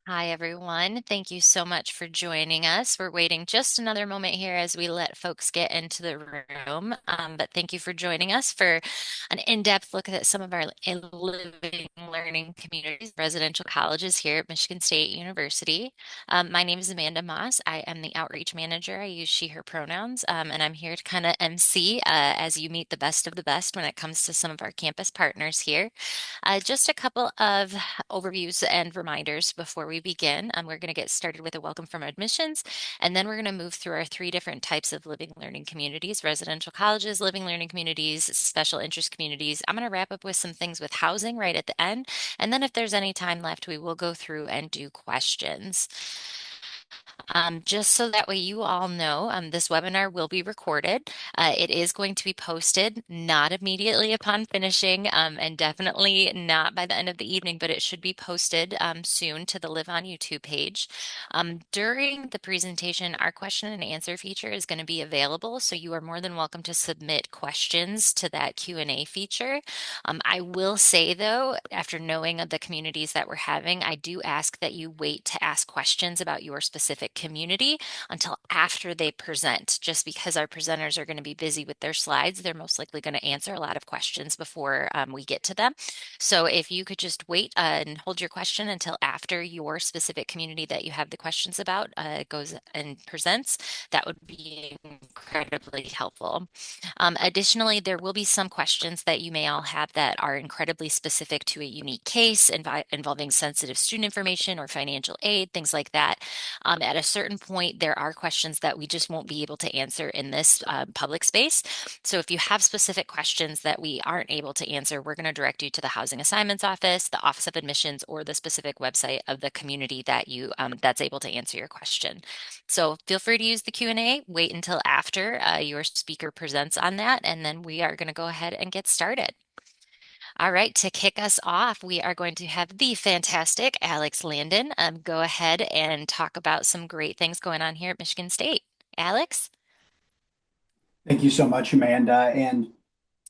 Hi, everyone. Thank you so much for joining us. We're waiting just another moment here as we let folks get into the room. But thank you for joining us for an in-depth look at some of our living learning communities, residential colleges here at Michigan State University. My name is Amanda Moss. I am the outreach manager. I use she, her pronouns, and I'm here to kind of MC as you meet the best of the best when it comes to some of our campus partners here. Just a couple of overviews and reminders before we begin. We're going to get started with a welcome from admissions, and then we're going to move through our three different types of living learning communities: residential colleges, living learning communities, special interest communities. I'm going to wrap up with some things with housing right at the end, and then if there's any time left, we will go through and do questions. Just so that way you all know, this webinar will be recorded. It is going to be posted not immediately upon finishing, and definitely not by the end of the evening, but it should be posted soon to the Live On YouTube page. During the presentation, our question and answer feature is going to be available, so you are more than welcome to submit questions to that Q&A feature. I will say though, after knowing of the communities that we're having, I do ask that you wait to ask questions about your specific community until after they present, just because our presenters are going to be busy with their slides. They're most likely going to answer a lot of questions before we get to them. So if you could just wait and hold your question until after your specific community that you have the questions about goes and presents, that would be incredibly helpful. Additionally, there will be some questions that you may all have that are incredibly specific to a unique case involving sensitive student information or financial aid, things like that. At a certain point, there are questions that we just won't be able to answer in this public space. So if you have specific questions that we aren't able to answer, we're going to direct you to the Housing Assignments Office, the Office of Admissions, or the specific website of the community that you that's able to answer your question. So feel free to use the Q&A. Wait until after your speaker presents on that, and then we are going to go ahead and get started. All right, to kick us off, we are going to have the fantastic Alex Landon go ahead and talk about some great things going on here at Michigan State. Alex? Thank you so much, Amanda. And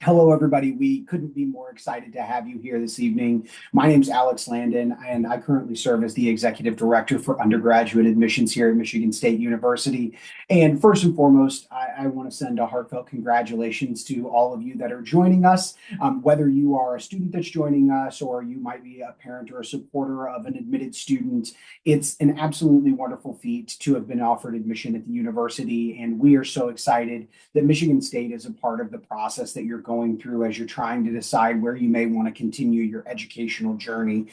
hello, everybody. We couldn't be more excited to have you here this evening. My name is Alex Landon, and I currently serve as the Executive Director for undergraduate admissions here at Michigan State University. And first and foremost, I want to send a heartfelt congratulations to all of you that are joining us. Whether you are a student that's joining us or you might be a parent or a supporter of an admitted student, it's an absolutely wonderful feat to have been offered admission at the university. And we are so excited that Michigan State is a part of the process that you're going through as you're trying to decide where you may want to continue your educational journey.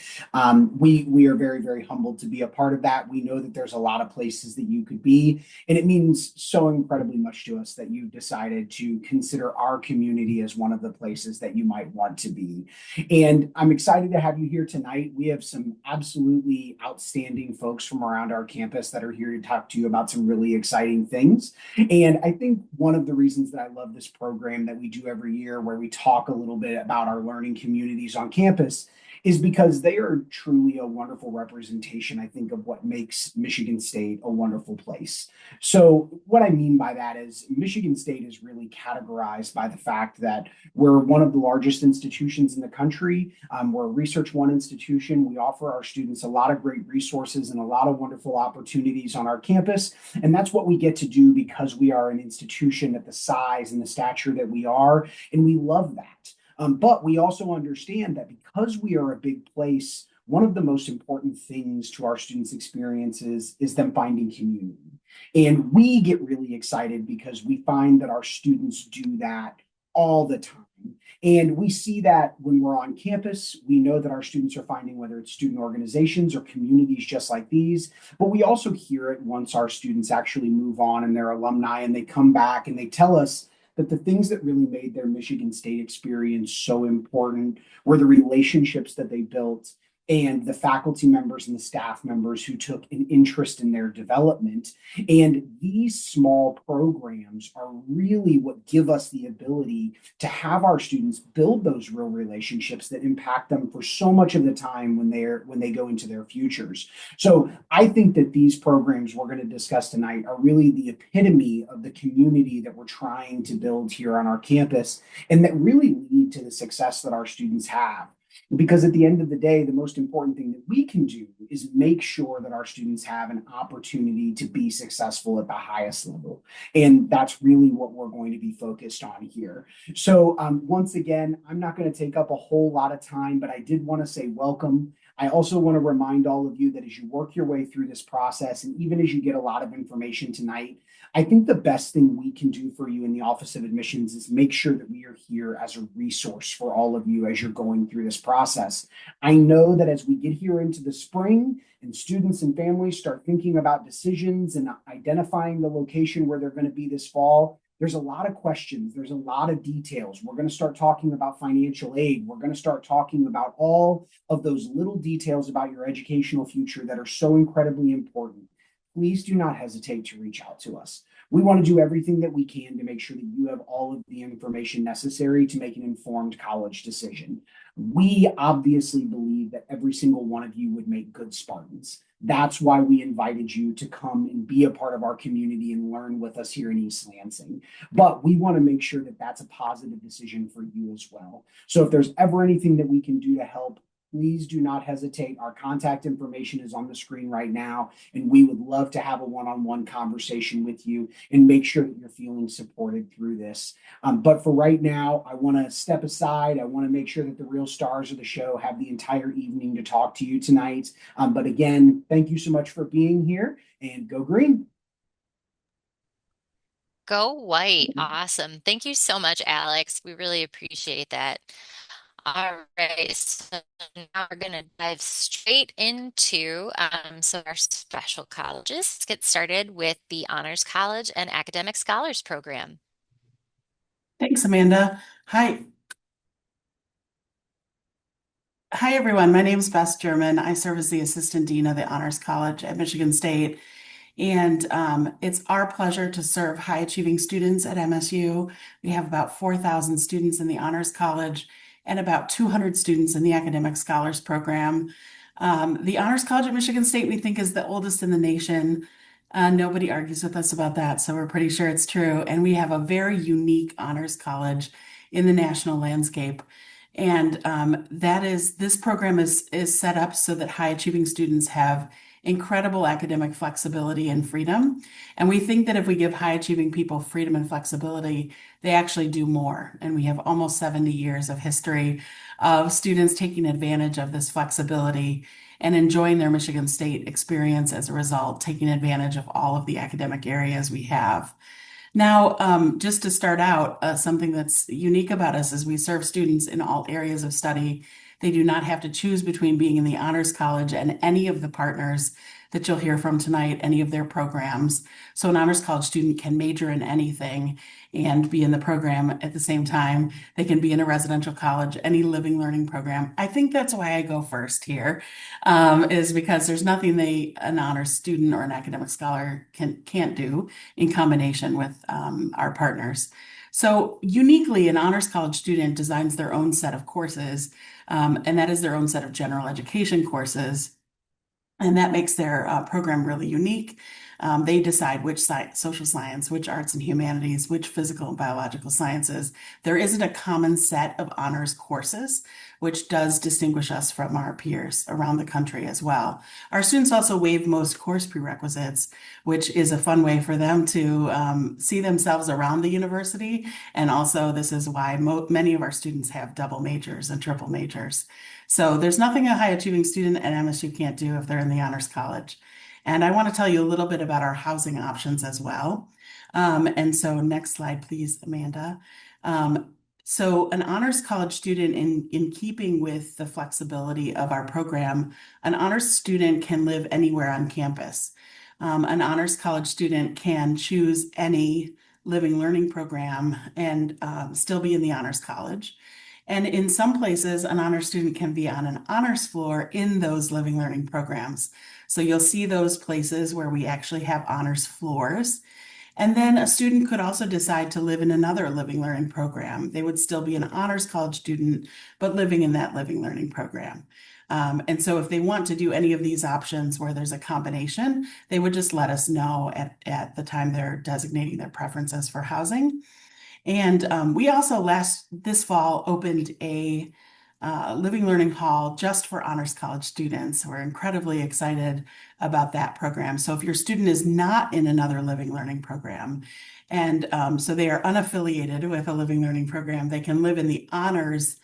We are very, very humbled to be a part of that. We know that there's a lot of places that you could be, and it means so incredibly much to us that you've decided to consider our community as one of the places that you might want to be. And I'm excited to have you here tonight. We have some absolutely outstanding folks from around our campus that are here to talk to you about some really exciting things. And I think one of the reasons that I love this program that we do every year, where we talk a little bit about our learning communities on campus, is because they are truly a wonderful representation, I think, of what makes Michigan State a wonderful place. So, what I mean by that is Michigan State is really categorized by the fact that we're one of the largest institutions in the country. We're a Research One institution. We offer our students a lot of great resources and a lot of wonderful opportunities on our campus. And that's what we get to do because we are an institution at the size and the stature that we are. And we love that. But we also understand that because we are a big place, one of the most important things to our students' experiences is them finding community. And we get really excited because we find that our students do that all the time. And we see that when we're on campus, we know that our students are finding whether it's student organizations or communities just like these, but we also hear it once our students actually move on and they're alumni and they come back and they tell us that the things that really made their Michigan State experience so important were the relationships that they built and the faculty members and the staff members who took an interest in their development. And these small programs are really what give us the ability to have our students build those real relationships that impact them for so much of the time when they go into their futures. So I think that these programs we're going to discuss tonight are really the epitome of the community that we're trying to build here on our campus and that really lead to the success that our students have. Because at the end of the day, the most important thing that we can do is make sure that our students have an opportunity to be successful at the highest level. And that's really what we're going to be focused on here. So, once again, I'm not going to take up a whole lot of time, but I did want to say welcome. I also want to remind all of you that as you work your way through this process, and even as you get a lot of information tonight, I think the best thing we can do for you in the Office of Admissions is make sure that we are here as a resource for all of you as you're going through this process. I know that as we get here into the spring and students and families start thinking about decisions and identifying the location where they're going to be this fall, there's a lot of questions. There's a lot of details. We're going to start talking about financial aid. We're going to start talking about all of those little details about your educational future that are so incredibly important. Please do not hesitate to reach out to us. We want to do everything that we can to make sure that you have all of the information necessary to make an informed college decision. We obviously believe that every single one of you would make good Spartans. That's why we invited you to come and be a part of our community and learn with us here in East Lansing. But we want to make sure that that's a positive decision for you as well. So if there's ever anything that we can do to help, please do not hesitate. Our contact information is on the screen right now, and we would love to have a one-on-one conversation with you and make sure that you're feeling supported through this. But for right now, I want to step aside. I want to make sure that the real stars of the show have the entire evening to talk to you tonight. But again, thank you so much for being here, and go green. Go white. Awesome. Thank you so much, Alex. We really appreciate that. All right, so now we're going to dive straight into some of our special colleges. Let's get started with the Honors College and Academic Scholars Program. Thanks, Amanda. Hi. Hi, everyone. My name is Beth German. I serve as the Assistant Dean of the Honors College at Michigan State. And it's our pleasure to serve high achieving students at MSU. We have about 4,000 students in the Honors College and about 200 students in the Academic Scholars Program. The Honors College at Michigan State, we think, is the oldest in the nation. Nobody argues with us about that, so we're pretty sure it's true. And we have a very unique Honors College in the national landscape. And this program is set up so that high achieving students have incredible academic flexibility and freedom. And we think that if we give high achieving people freedom and flexibility, they actually do more. And we have almost 70 years of history of students taking advantage of this flexibility and enjoying their Michigan State experience as a result, taking advantage of all of the academic areas we have. Now, just to start out, something that's unique about us is we serve students in all areas of study. They do not have to choose between being in the Honors College and any of the partners that you'll hear from tonight, any of their programs. So an Honors College student can major in anything and be in the program at the same time. They can be in a residential college, any living learning program. I think that's why I go first here, is because there's nothing an honors student or an academic scholar can't do in combination with our partners. So uniquely, an honors college student designs their own set of courses, and that is their own set of general education courses. And that makes their program really unique. They decide which social science, which arts and humanities, which physical and biological sciences. There isn't a common set of honors courses, which does distinguish us from our peers around the country as well. Our students also waive most course prerequisites, which is a fun way for them to see themselves around the university. And also, this is why many of our students have double majors and triple majors. So there's nothing a high achieving student at MSU can't do if they're in the Honors College. And I want to tell you a little bit about our housing options as well. And so next slide, please, Amanda. So an honors college student, in keeping with the flexibility of our program, an honors student can live anywhere on campus. An honors college student can choose any living learning program and still be in the honors college. And in some places, an honors student can be on an honors floor in those living learning programs. So you'll see those places where we actually have honors floors. And then a student could also decide to live in another living learning program. They would still be an honors college student, but living in that living learning program. And so if they want to do any of these options where there's a combination, they would just let us know at the time they're designating their preferences for housing. And we also this fall opened a Living Learning Hall just for Honors College students. We're incredibly excited about that program. So if your student is not in another Living Learning program, and so they are unaffiliated with a Living Learning program, they can live in the Honors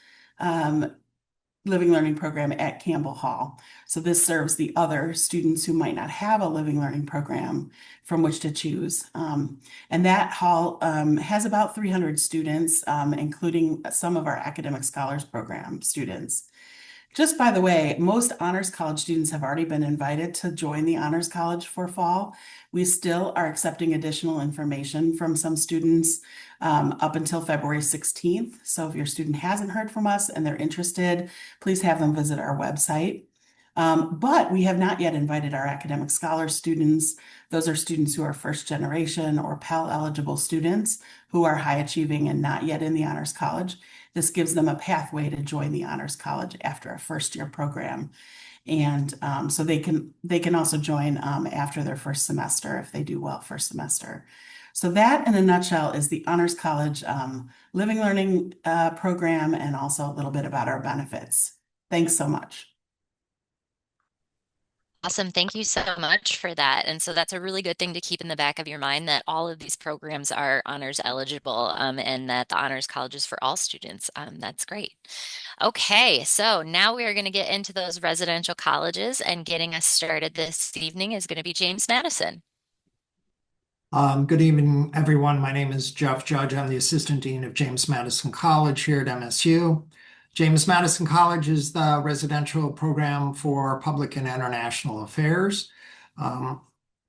Living Learning program at Campbell Hall. So this serves the other students who might not have a Living Learning program from which to choose. And that hall has about 300 students, including some of our Academic Scholars Program students. Just by the way, most Honors College students have already been invited to join the Honors College for fall. We still are accepting additional information from some students up until February 16th. So if your student hasn't heard from us and they're interested, please have them visit our website. But we have not yet invited our Academic Scholar students. Those are students who are first generation or Pell eligible students who are high achieving and not yet in the Honors College. This gives them a pathway to join the Honors College after a first year program. And so they can also join after their first semester if they do well first semester. So that in a nutshell is the Honors College Living Learning program, and also a little bit about our benefits. Thanks so much. Awesome. Thank you so much for that. And so that's a really good thing to keep in the back of your mind that all of these programs are honors eligible, and that the Honors College is for all students. That's great. Okay, so now we are going to get into those residential colleges, and getting us started this evening is going to be James Madison. Good evening, everyone. My name is Jeff Judge. I'm the Assistant Dean of James Madison College here at MSU. James Madison College is the residential program for public and international affairs.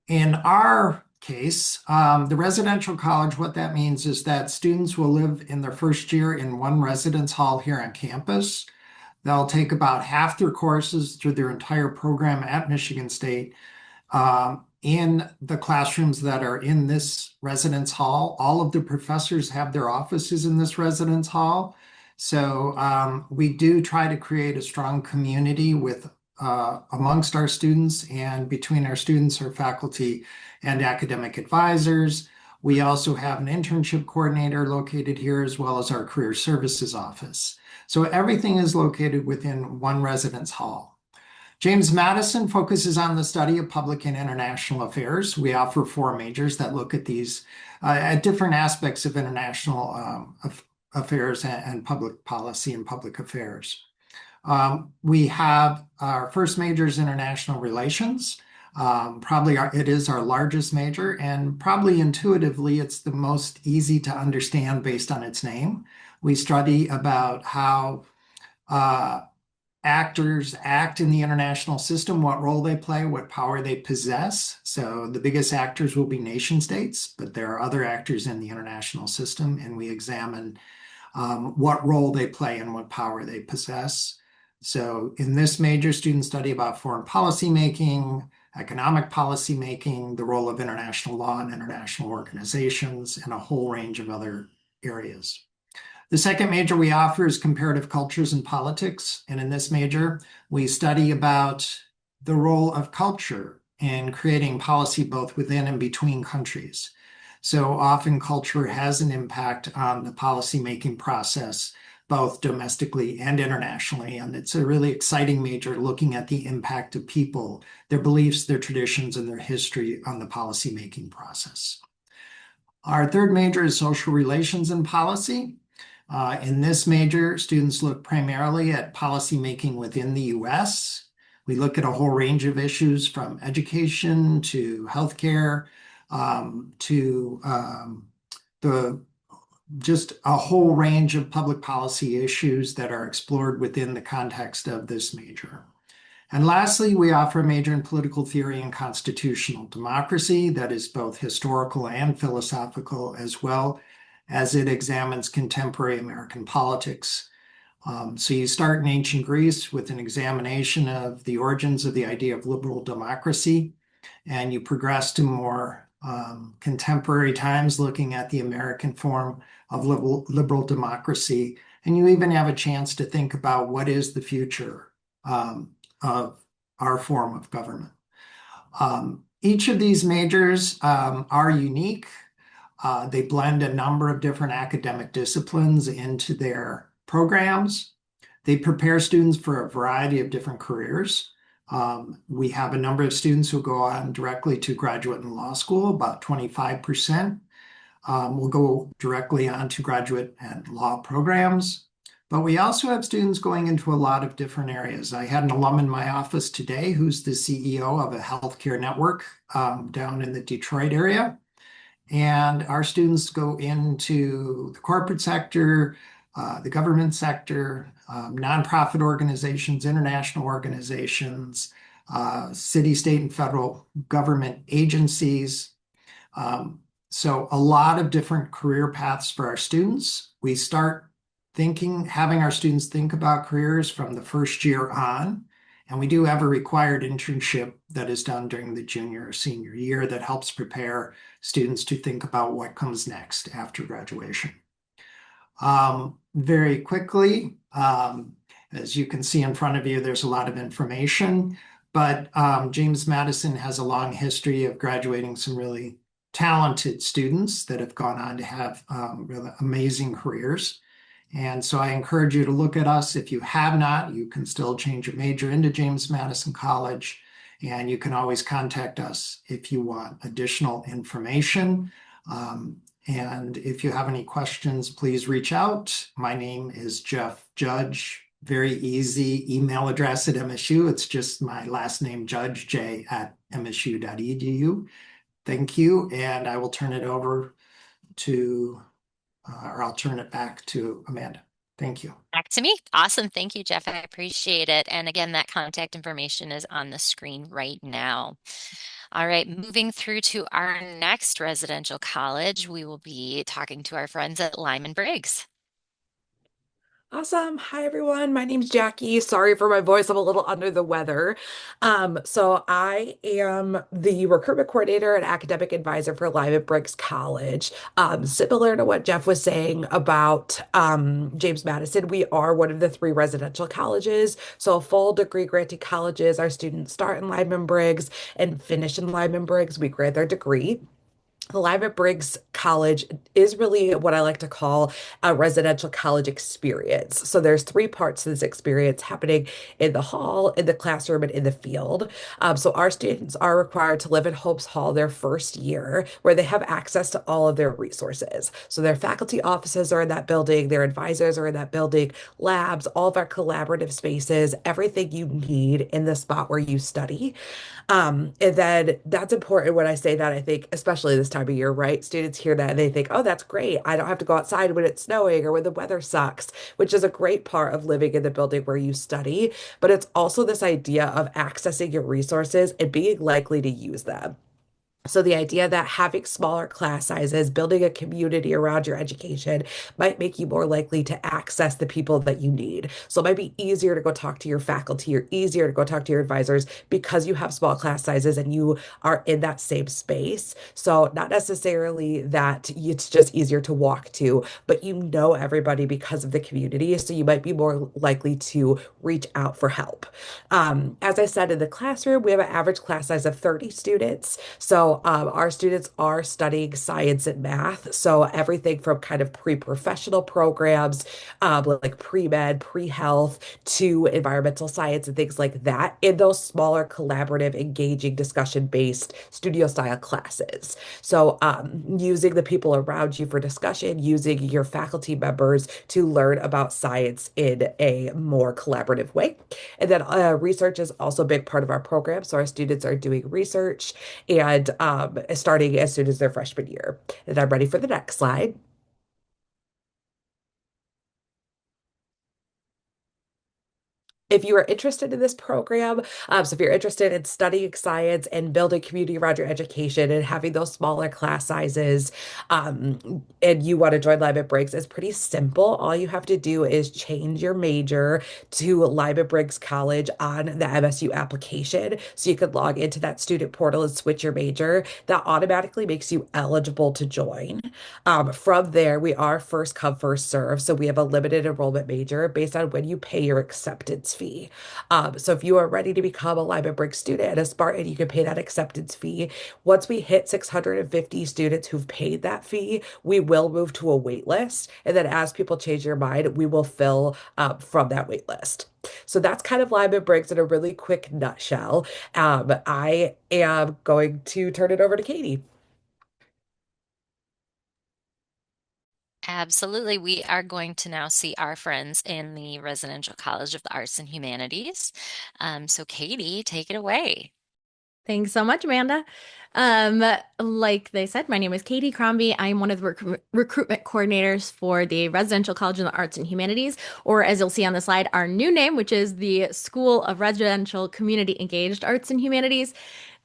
In our case, the residential college, what that means is that students will live in their first year in one residence hall here on campus. They'll take about half their courses through their entire program at Michigan State in the classrooms that are in this residence hall. All of the professors have their offices in this residence hall. So we do try to create a strong community with amongst our students and between our students, our faculty, and academic advisors. We also have an internship coordinator located here, as well as our career services office. So everything is located within one residence hall. James Madison focuses on the study of public and international affairs. We offer 4 majors that look at these at different aspects of international affairs and public policy and public affairs. We have our first major is international relations. It is our largest major, and probably intuitively it's the most easy to understand based on its name. We study about how actors act in the international system, what role they play, what power they possess. So the biggest actors will be nation states, but there are other actors in the international system, and we examine what role they play and what power they possess. So in this major, students study about foreign policy making, economic policy making, the role of international law and international organizations, and a whole range of other areas. The second major we offer is comparative cultures and politics. And in this major, we study about the role of culture in creating policy both within and between countries. So often culture has an impact on the policymaking process, both domestically and internationally. And it's a really exciting major looking at the impact of people, their beliefs, their traditions, and their history on the policymaking process. Our third major is social relations and policy. In this major, students look primarily at policymaking within the US. We look at a whole range of issues from education to healthcare, just a whole range of public policy issues that are explored within the context of this major. And lastly, we offer a major in political theory and constitutional democracy that is both historical and philosophical, as well as it examines contemporary American politics. So you start in ancient Greece with an examination of the origins of the idea of liberal democracy, and you progress to more contemporary times looking at the American form of liberal democracy. And you even have a chance to think about what is the future of our form of government. Each of these majors are unique. They blend a number of different academic disciplines into their programs. They prepare students for a variety of different careers. We have a number of students who go on directly to graduate and law school, about 25% will go directly on to graduate and law programs. But we also have students going into a lot of different areas. I had an alum in my office today who's the CEO of a healthcare network down in the Detroit area. And our students go into the corporate sector, the government sector, nonprofit organizations, international organizations, city, state, and federal government agencies. So a lot of different career paths for our students. We start having our students think about careers from the first year on. And we do have a required internship that is done during the junior or senior year that helps prepare students to think about what comes next after graduation. Very quickly, as you can see in front of you, there's a lot of information, but James Madison has a long history of graduating some really talented students that have gone on to have really amazing careers. And so I encourage you to look at us. If you have not, you can still change your major into James Madison College, and you can always contact us if you want additional information. And if you have any questions, please reach out. My name is Jeff Judge. Very easy email address at MSU. It's just my last name, Judge, j@msu.edu. Thank you, and I will turn it over to or I'll turn it back to Amanda. Thank you. Back to me. Awesome. Thank you, Jeff. I appreciate it. And again, that contact information is on the screen right now. All right, moving through to our next residential college, we will be talking to our friends at Lyman Briggs. Awesome. Hi, everyone. My name's Jackie. Sorry for my voice. I'm a little under the weather. So I am the recruitment coordinator and academic advisor for Lyman Briggs College. Similar to what Jeff was saying about James Madison, we are one of the three residential colleges. So full degree granting colleges, our students start in Lyman Briggs and finish in Lyman Briggs. We grant their degree. The Lyman Briggs College is really what I like to call a residential college experience. So there's three parts to this experience happening in the hall, in the classroom, and in the field. So our students are required to live in Hope's Hall their first year, where they have access to all of their resources. So their faculty offices are in that building, their advisors are in that building, labs, all of our collaborative spaces, everything you need in the spot where you study. And then that's important when I say that, I think, especially this time of year, right? Students hear that and they think, oh, that's great. I don't have to go outside when it's snowing or when the weather sucks, which is a great part of living in the building where you study. But it's also this idea of accessing your resources and being likely to use them. So the idea that having smaller class sizes, building a community around your education might make you more likely to access the people that you need. So it might be easier to go talk to your faculty or easier to go talk to your advisors because you have small class sizes and you are in that same space. So not necessarily that it's just easier to walk to, but you know everybody because of the community. So you might be more likely to reach out for help. As I said, in the classroom, we have an average class size of 30 students. So our students are studying science and math. So everything from kind of pre-professional programs, like pre-med, pre-health, to environmental science and things like that in those smaller, collaborative, engaging, discussion-based studio style classes. So using the people around you for discussion, using your faculty members to learn about science in a more collaborative way. And then research is also a big part of our program. So our students are doing research and starting as soon as their freshman year. And I'm ready for the next slide. If you are interested in this program, so if you're interested in studying science and building community around your education and having those smaller class sizes, and you want to join Lyman Briggs, it's pretty simple. All you have to do is change your major to Lyman Briggs College on the MSU application. So you can log into that student portal and switch your major. That automatically makes you eligible to join. From there, we are first come, first serve. So we have a limited enrollment major based on when you pay your acceptance fee. fee. So if you are ready to become a Lyman Briggs student at a Spartan, you can pay that acceptance fee. Once we hit 650 students who've paid that fee, we will move to a wait list. And then as people change their mind, we will fill from that wait list. So that's kind of Lyman Briggs in a really quick nutshell. I am going to turn it over to Katie. Absolutely. We are going to now see our friends in the Residential College of the Arts and Humanities. So, Katie, take it away. Thanks so much, Amanda. Like they said, my name is Katie Crombie. I'm one of the recruitment coordinators for the Residential College of the Arts and Humanities, or as you'll see on the slide, our new name, which is the School of Residential Community Engaged Arts and Humanities.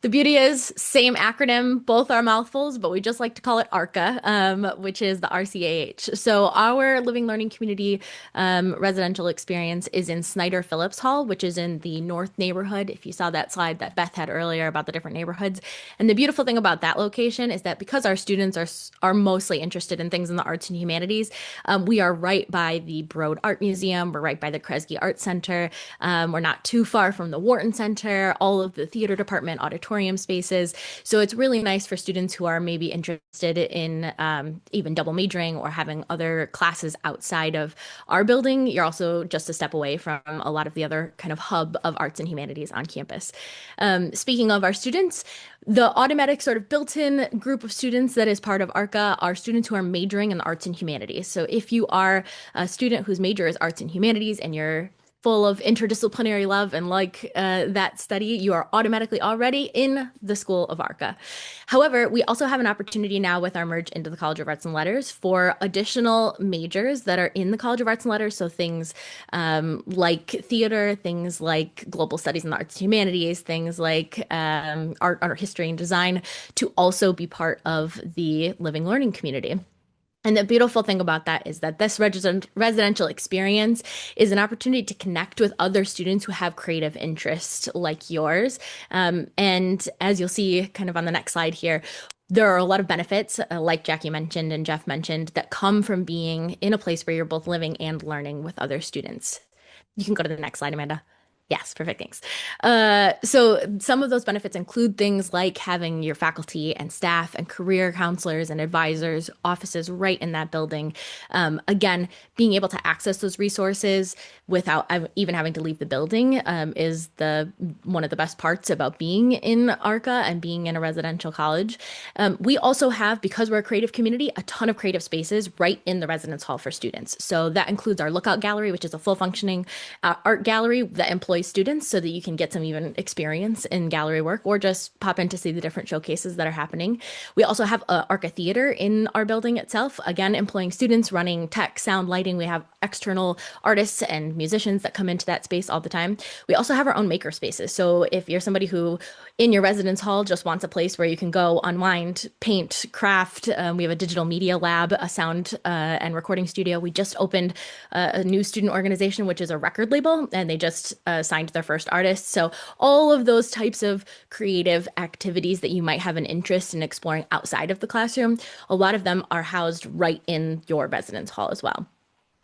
The beauty is, same acronym, both are mouthfuls, but we just like to call it ARCA, which is the RCAH. So our Living Learning Community residential experience is in Snyder Phillips Hall, which is in the North neighborhood. If you saw that slide that Beth had earlier about the different neighborhoods. And the beautiful thing about that location is that because our students are mostly interested in things in the arts and humanities, we are right by the Broad Art Museum. We're right by the Kresge Art Center. We're not too far from the Wharton Center, all of the theater department, auditorium spaces. So it's really nice for students who are maybe interested in even double majoring or having other classes outside of our building. You're also just a step away from a lot of the other kind of hub of arts and humanities on campus. Speaking of our students, the automatic sort of built-in group of students that is part of ARCA are students who are majoring in the arts and humanities. So if you are a student whose major is arts and humanities and you're full of interdisciplinary love and like that study, you are automatically already in the School of ARCA. However, we also have an opportunity now with our merge into the College of Arts and Letters for additional majors that are in the College of Arts and Letters. So things like theater, things like global studies in the arts and humanities, things like art, history, and design to also be part of the living learning community. And the beautiful thing about that is that this residential experience is an opportunity to connect with other students who have creative interests like yours. And as you'll see kind of on the next slide here, there are a lot of benefits, like Jackie mentioned and Jeff mentioned, that come from being in a place where you're both living and learning with other students. You can go to the next slide, Amanda. Yes, perfect. Thanks. So some of those benefits include things like having your faculty and staff and career counselors and advisors, offices right in that building. Again, being able to access those resources without even having to leave the building is the one of the best parts about being in ARCA and being in a residential college. We also have, because we're a creative community, a ton of creative spaces right in the residence hall for students. So that includes our Lookout Gallery, which is a full functioning art gallery that employs students so that you can get some even experience in gallery work or just pop in to see the different showcases that are happening. We also have ARCA Theater in our building itself, again, employing students running tech, sound, lighting. We have external artists and musicians that come into that space all the time. We also have our own maker spaces. So if you're somebody who in your residence hall just wants a place where you can go unwind, paint, craft, we have a digital media lab, a sound and recording studio. We just opened a new student organization, which is a record label, and they just signed their first artist. So all of those types of creative activities that you might have an interest in exploring outside of the classroom, a lot of them are housed right in your residence hall as well.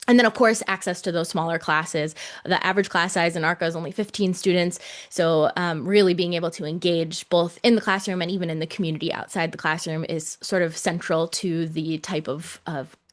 And then, of course, access to those smaller classes. The average class size in ARCA is only 15 students. So really being able to engage both in the classroom and even in the community outside the classroom is sort of central to the type of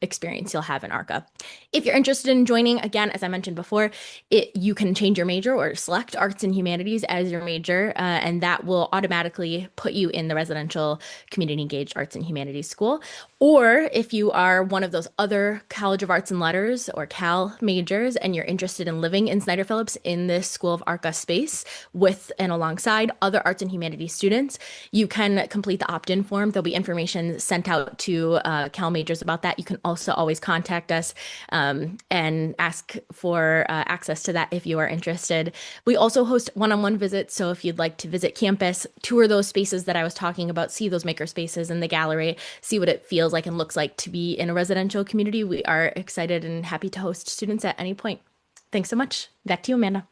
experience you'll have in ARCA. If you're interested in joining, again, as I mentioned before, you can change your major or select arts and humanities as your major, and that will automatically put you in the residential community engaged arts and humanities school. Or if you are one of those other College of Arts and Letters or CAL majors and you're interested in living in Snyder Phillips in this School of ARCA space with and alongside other arts and humanities students, you can complete the opt-in form. There'll be information sent out to CAL majors about that. You can also always contact us and ask for access to that if you are interested. We also host one-on-one visits. So if you'd like to visit campus, tour those spaces that I was talking about, see those maker spaces in the gallery, see what it feels like and looks like to be in a residential community, we are excited and happy to host students at any point. Thanks so much. Back to you, Amanda.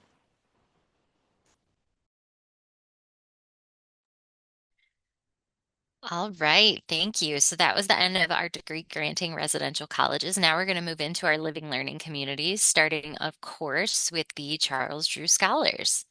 All right, thank you. So that was the end of our degree granting residential colleges. Now we're going to move into our living learning communities, starting, of course, with the Charles Drew Scholars.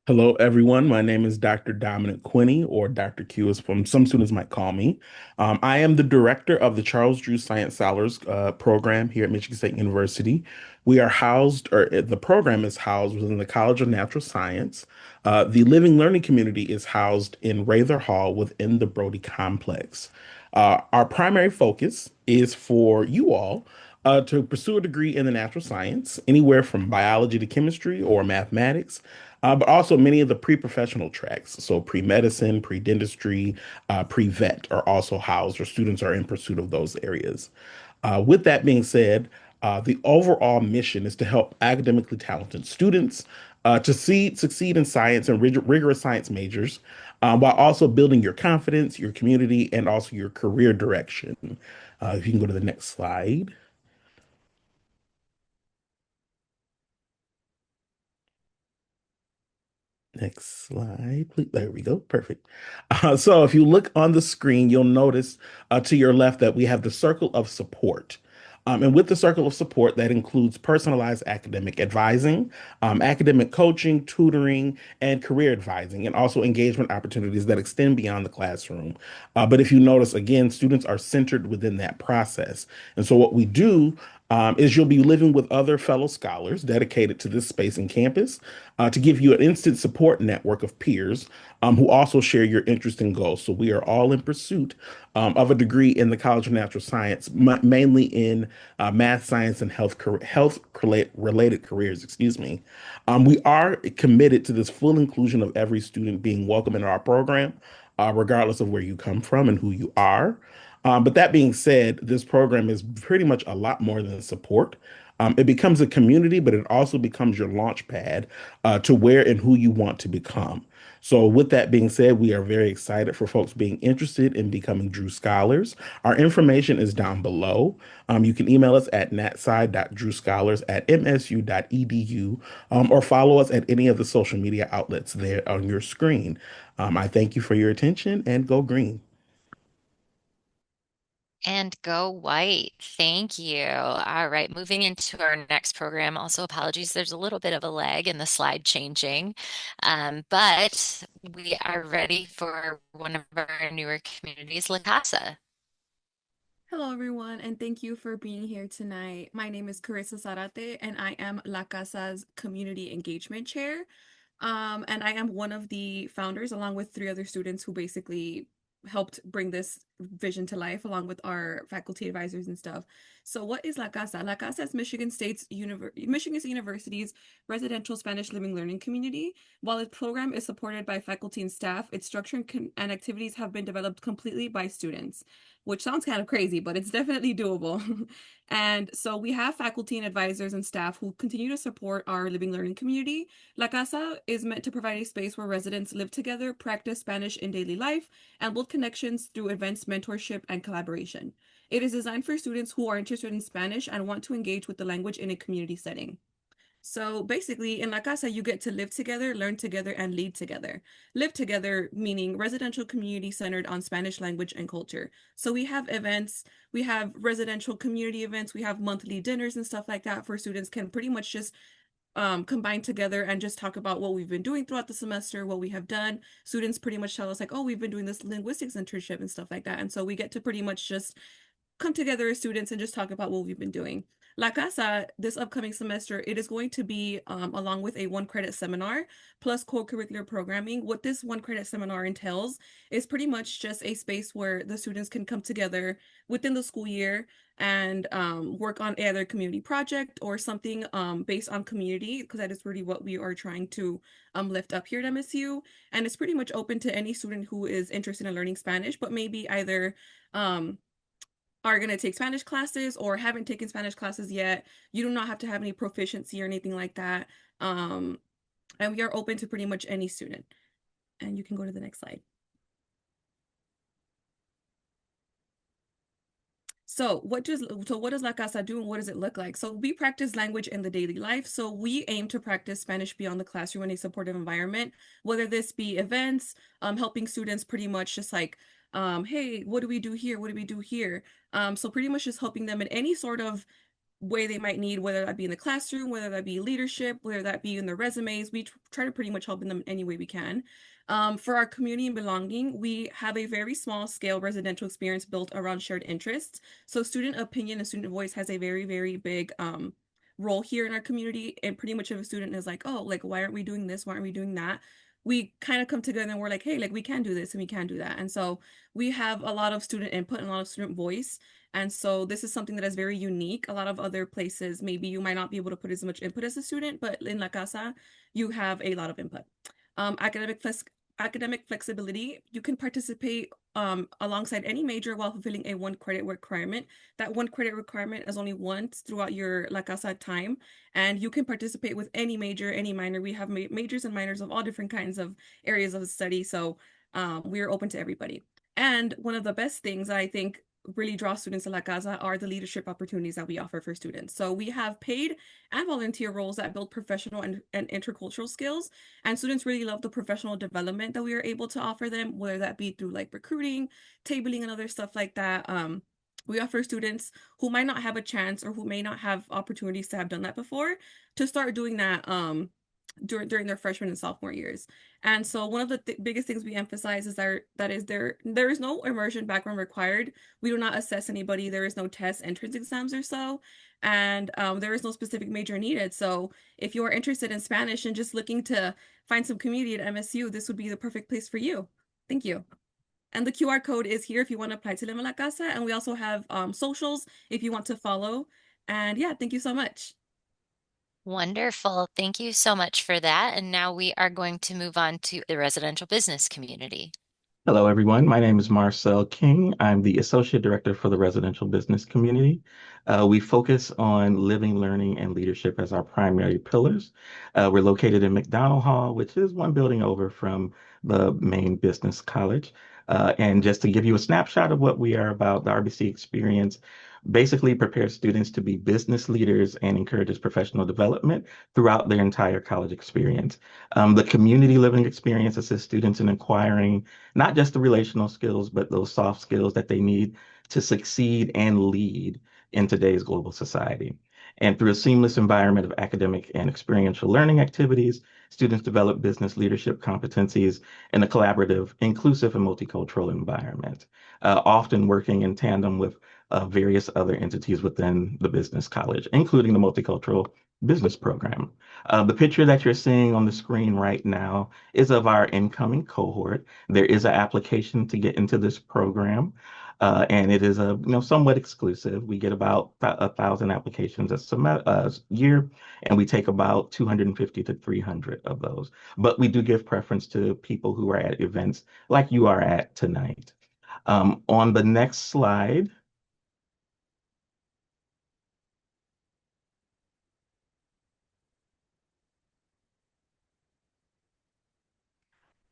Hello, everyone. My name is Dr. Dominic Quinney, or Dr. Q, as some students might call me. I am the director of the Charles Drew Science Scholars program here at Michigan State University. We are housed, or the program is housed within the College of Natural Science. The Living Learning Community is housed in Rather Hall within the Brody Complex. Our primary focus is for you all to pursue a degree in the natural science, anywhere from biology to chemistry or mathematics, but also many of the pre-professional tracks. So pre-medicine, pre-dentistry, pre-vet are also housed, or students are in pursuit of those areas. With that being said, the overall mission is to help academically talented students to succeed in science and rigorous science majors, while also building your confidence, your community, and also your career direction. If you can go to the next slide. Next slide, please. There we go. Perfect. So if you look on the screen, you'll notice to your left that we have the circle of support. And with the circle of support, that includes personalized academic advising, academic coaching, tutoring, and career advising, and also engagement opportunities that extend beyond the classroom. But if you notice, again, students are centered within that process. And so what we do is you'll be living with other fellow scholars dedicated to this space and campus to give you an instant support network of peers who also share your interest and goals. So we are all in pursuit of a degree in the College of Natural Science, mainly in math, science, and related careers. Excuse me. We are committed to this full inclusion of every student being welcome in our program, regardless of where you come from and who you are. But that being said, this program is pretty much a lot more than support. It becomes a community, but it also becomes your launch pad to where and who you want to become. So, with that being said, we are very excited for folks being interested in becoming Drew Scholars. Our information is down below. You can email us at natsci.drewscholars@msu.edu, or follow us at any of the social media outlets there on your screen. I thank you for your attention, and go green. And go white. Thank you. All right, moving into our next program. Also, apologies, there's a little bit of a lag in the slide changing, but we are ready for one of our newer communities, La Casa. Hello, everyone, and thank you for being here tonight. My name is Carissa Zarate, and I am La Casa's Community Engagement Chair. And I am one of the founders, along with three other students who basically helped bring this vision to life, along with our faculty advisors and stuff. So, what is La Casa? La Casa is Michigan State University's residential Spanish living learning community. While its program is supported by faculty and staff, its structure and activities have been developed completely by students, which sounds kind of crazy, but it's definitely doable. And so we have faculty and advisors and staff who continue to support our living learning community. La Casa is meant to provide a space where residents live together, practice Spanish in daily life, and build connections through events, mentorship, and collaboration. It is designed for students who are interested in Spanish and want to engage with the language in a community setting. So basically, in La Casa, you get to live together, learn together, and lead together. Live together, meaning residential community centered on Spanish language and culture. So we have events, we have residential community events, we have monthly dinners and stuff like that for students can pretty much just combine together and just talk about what we've been doing throughout the semester, what we have done. Students pretty much tell us like, oh, we've been doing this linguistics internship and stuff like that. And so we get to pretty much just come together as students and just talk about what we've been doing. La Casa, this upcoming semester, it is going to be along with a 1 credit seminar plus co-curricular programming. What this 1 credit seminar entails is pretty much just a space where the students can come together within the school year and work on either community project or something based on community, because that is really what we are trying to lift up here at MSU. And it's pretty much open to any student who is interested in learning Spanish, but maybe either are going to take Spanish classes or haven't taken Spanish classes yet. You do not have to have any proficiency or anything like that. Um, and we are open to pretty much any student. And you can go to the next slide. So what does La Casa do and what does it look like? So we practice language in the daily life. So we aim to practice Spanish beyond the classroom in a supportive environment, whether this be events, helping students pretty much just like, hey, what do we do here? What do we do here? So pretty much just helping them in any sort of way they might need, whether that be in the classroom, whether that be leadership, whether that be in their resumes. We try to pretty much help them in any way we can. For our community and belonging, we have a very small scale residential experience built around shared interests. So student opinion and student voice has a very, very big role here in our community. And pretty much if a student is like, oh, like, why aren't we doing this? Why aren't we doing that? We kind of come together and we're like, hey, like we can do this and we can do that. And so we have a lot of student input and a lot of student voice. And so this is something that is very unique. A lot of other places, maybe you might not be able to put as much input as a student, but in La Casa, you have a lot of input. Academic flexibility, you can participate alongside any major while fulfilling a 1 credit requirement. That 1 credit requirement is only once throughout your La Casa time, and you can participate with any major, any minor. We have majors and minors of all different kinds of areas of study, so we are open to everybody. And one of the best things that I think really draw students to La Casa are the leadership opportunities that we offer for students. So we have paid and volunteer roles that build professional and intercultural skills. And students really love the professional development that we are able to offer them, whether that be through like recruiting, tabling, and other stuff like that. We offer students who might not have a chance or who may not have opportunities to have done that before to start doing that during their freshman and sophomore years. And so one of the biggest things we emphasize is there is no immersion background required. We do not assess anybody. There is no test entrance exams or so. And there is no specific major needed. So if you are interested in Spanish and just looking to find some community at MSU, this would be the perfect place for you. Thank you. And the QR code is here if you want to apply to Lima La Casa. And we also have socials if you want to follow. And yeah, thank you so much. Wonderful. Thank you so much for that. And now we are going to move on to the residential business community. Hello, everyone. My name is Marcel King. I'm the Associate Director for the Residential Business Community. We focus on living, learning, and leadership as our primary pillars. We're located in McDonald Hall, which is one building over from the main business college. And just to give you a snapshot of what we are about, the RBC experience basically prepares students to be business leaders and encourages professional development throughout their entire college experience. The community living experience assists students in acquiring not just the relational skills, but those soft skills that they need to succeed and lead in today's global society. And through a seamless environment of academic and experiential learning activities, students develop business leadership competencies in a collaborative, inclusive, and multicultural environment, often working in tandem with various other entities within the business college, including the multicultural business program. The picture that you're seeing on the screen right now is of our incoming cohort. There is an application to get into this program, and it is somewhat exclusive. We get about 1,000 applications a year, and we take about 250 to 300 of those. But we do give preference to people who are at events like you are at tonight. On the next slide,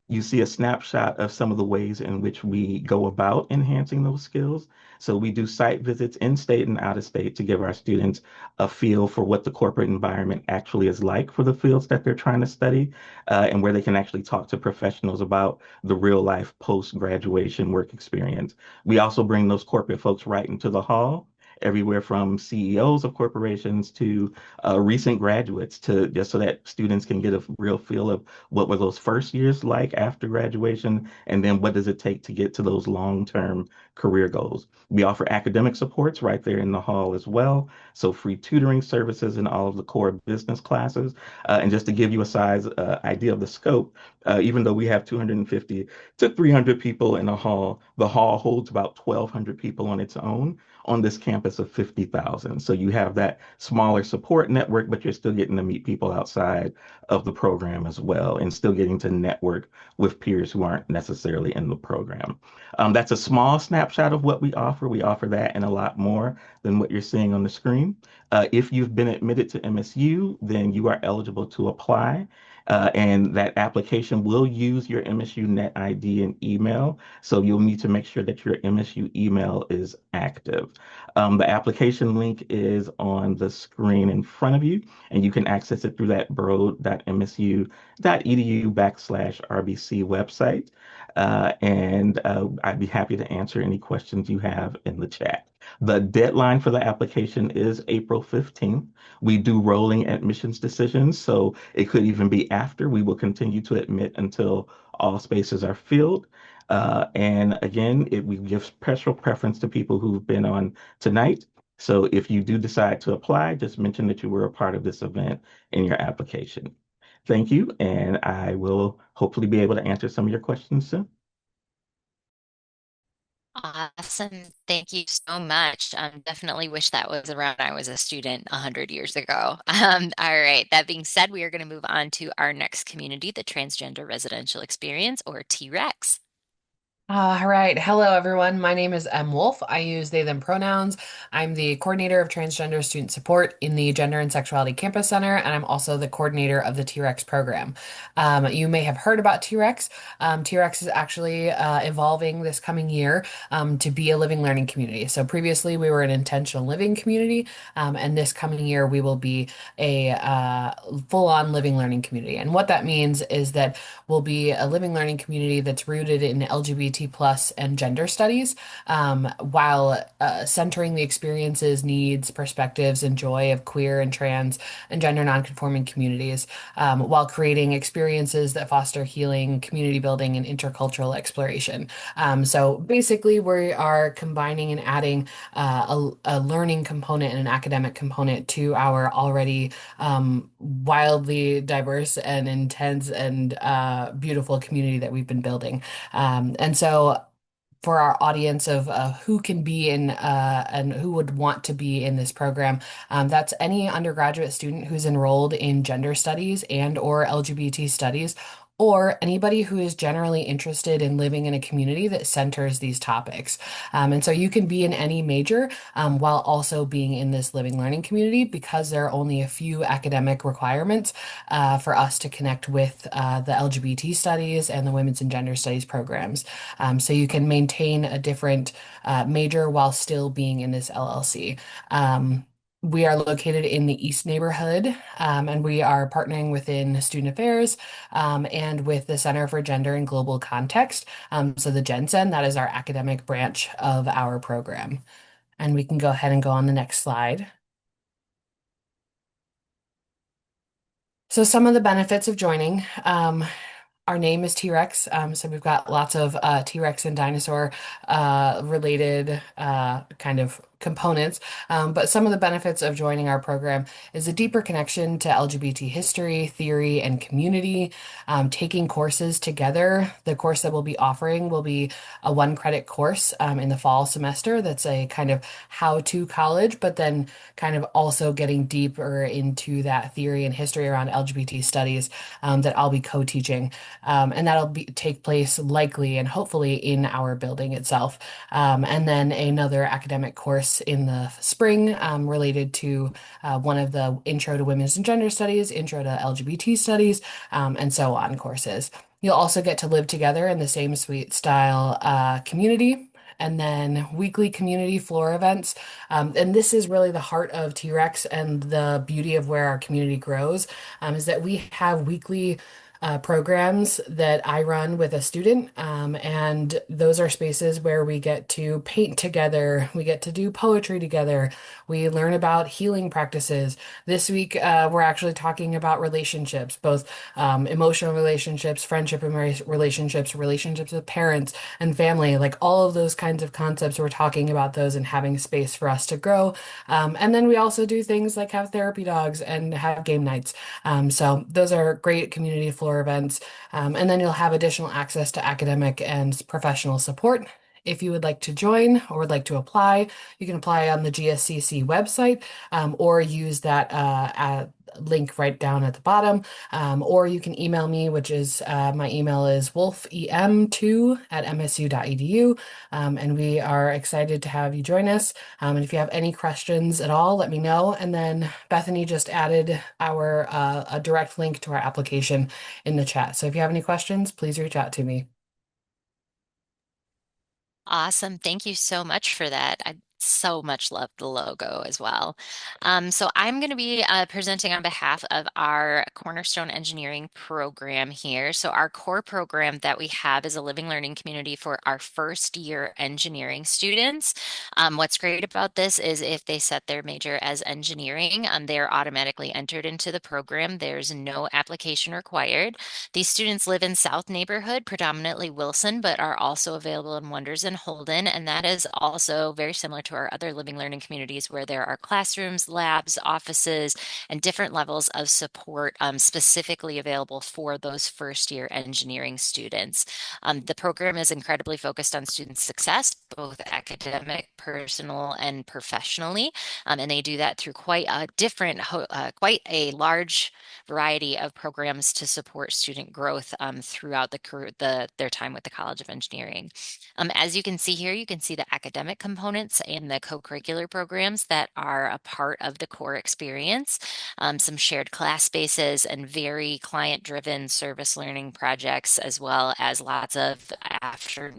you see a snapshot of some of the ways in which we go about enhancing those skills. So we do site visits in state and out of state to give our students a feel for what the corporate environment actually is like for the fields that they're trying to study, and where they can actually talk to professionals about the real life post-graduation work experience. We also bring those corporate folks right into the hall, everywhere from CEOs of corporations to recent graduates, to just so that students can get a real feel of what were those first years like after graduation, and then what does it take to get to those long-term career goals. We offer academic supports right there in the hall as well, so free tutoring services in all of the core business classes. And just to give you a size idea of the scope, even though we have 250 to 300 people in a hall, the hall holds about 1,200 people on its own on this campus of 50,000. So you have that smaller support network, but you're still getting to meet people outside of the program as well, and still getting to network with peers who aren't necessarily in the program. That's a small snapshot of what we offer. We offer that and a lot more than what you're seeing on the screen. If you've been admitted to MSU, then you are eligible to apply. And that application will use your MSU Net ID and email. So you'll need to make sure that your MSU email is active. The application link is on the screen in front of you, and you can access it through that bro.msu.edu/RBC website. And I'd be happy to answer any questions you have in the chat. The deadline for the application is April 15th. We do rolling admissions decisions, so it could even be after. We will continue to admit until all spaces are filled. And again, we give special preference to people who've been on tonight. So if you do decide to apply, just mention that you were a part of this event in your application. Thank you, and I will hopefully be able to answer some of your questions soon. Awesome. Thank you so much. Definitely wish that was around when I was a student 100 years ago. All right. That being said, we are going to move on to our next community, the Transgender Residential Experience, or TREX. All right. Hello, everyone. My name is M. Wolf. I use they, them pronouns. I'm the coordinator of transgender student support in the Gender and Sexuality Campus Center, and I'm also the coordinator of the TREX program. You may have heard about TREX. TREX is actually evolving this coming year to be a living learning community. So previously, we were an intentional living community, and this coming year, we will be a full-on living learning community. And what that means is that we'll be a living learning community that's rooted in LGBT plus and gender studies, while centering the experiences, needs, perspectives, and joy of queer and trans and gender nonconforming communities, while creating experiences that foster healing, community building, and intercultural exploration. So basically, we are combining and adding a learning component and an academic component to our already wildly diverse and intense and beautiful community that we've been building. And so for our audience of who can be in and who would want to be in this program, that's any undergraduate student who's enrolled in gender studies and or LGBT studies, or anybody who is generally interested in living in a community that centers these topics. And so you can be in any major while also being in this living learning community because there are only a few academic requirements for us to connect with the LGBT studies and the women's and gender studies programs. So you can maintain a different major while still being in this LLC. We are located in the East neighborhood, and we are partnering within Student Affairs and with the Center for Gender and Global Context. So the GenCen, that is our academic branch of our program. And we can go ahead and go on the next slide. So some of the benefits of joining. Our name is TREX, so we've got lots of T-Rex and dinosaur related kind of components. But some of the benefits of joining our program is a deeper connection to LGBT history, theory, and community. Taking courses together. The course that we'll be offering will be a 1 credit course in the fall semester. That's a kind of how-to college, but then kind of also getting deeper into that theory and history around LGBT studies that I'll be co-teaching. And that'll take place likely and hopefully in our building itself. And then another academic course in the spring related to one of the Intro to Women's and Gender Studies, Intro to LGBT Studies, and so on courses. You'll also get to live together in the same suite style community. And then weekly community floor events. And this is really the heart of TREX and the beauty of where our community grows, is that we have weekly programs that I run with a student. And those are spaces where we get to paint together, we get to do poetry together, we learn about healing practices. This week, we're actually talking about relationships, both emotional relationships, friendship and relationships, relationships with parents and family, like all of those kinds of concepts. We're talking about those and having space for us to grow. And then we also do things like have therapy dogs and have game nights. So those are great community floor events. And then you'll have additional access to academic and professional support If you would like to join or would like to apply, you can apply on the GSCC website, or use that link right down at the bottom. Or you can email me, which is my email is wolfem2@msu.edu. And we are excited to have you join us. And if you have any questions at all, let me know. And then Bethany just added our a direct link to our application in the chat. So if you have any questions, please reach out to me. Awesome. Thank you so much for that. I so much love the logo as well. So I'm going to be presenting on behalf of our Cornerstone Engineering program here. So our core program that we have is a living learning community for our first year engineering students. What's great about this is if they set their major as engineering, they're automatically entered into the program. There's no application required. These students live in South Neighborhood, predominantly Wilson, but are also available in Wonders and Holden. And that is also very similar to our other living learning communities where there are classrooms, labs, offices, and different levels of support specifically available for those first year engineering students. The program is incredibly focused on student success, both academic, personal, and professionally. And they do that through quite a quite a large variety of programs to support student growth throughout their time with the College of Engineering. As you can see here, you can see the academic components and the co-curricular programs that are a part of the core experience, some shared class spaces and very client-driven service learning projects, as well as lots of after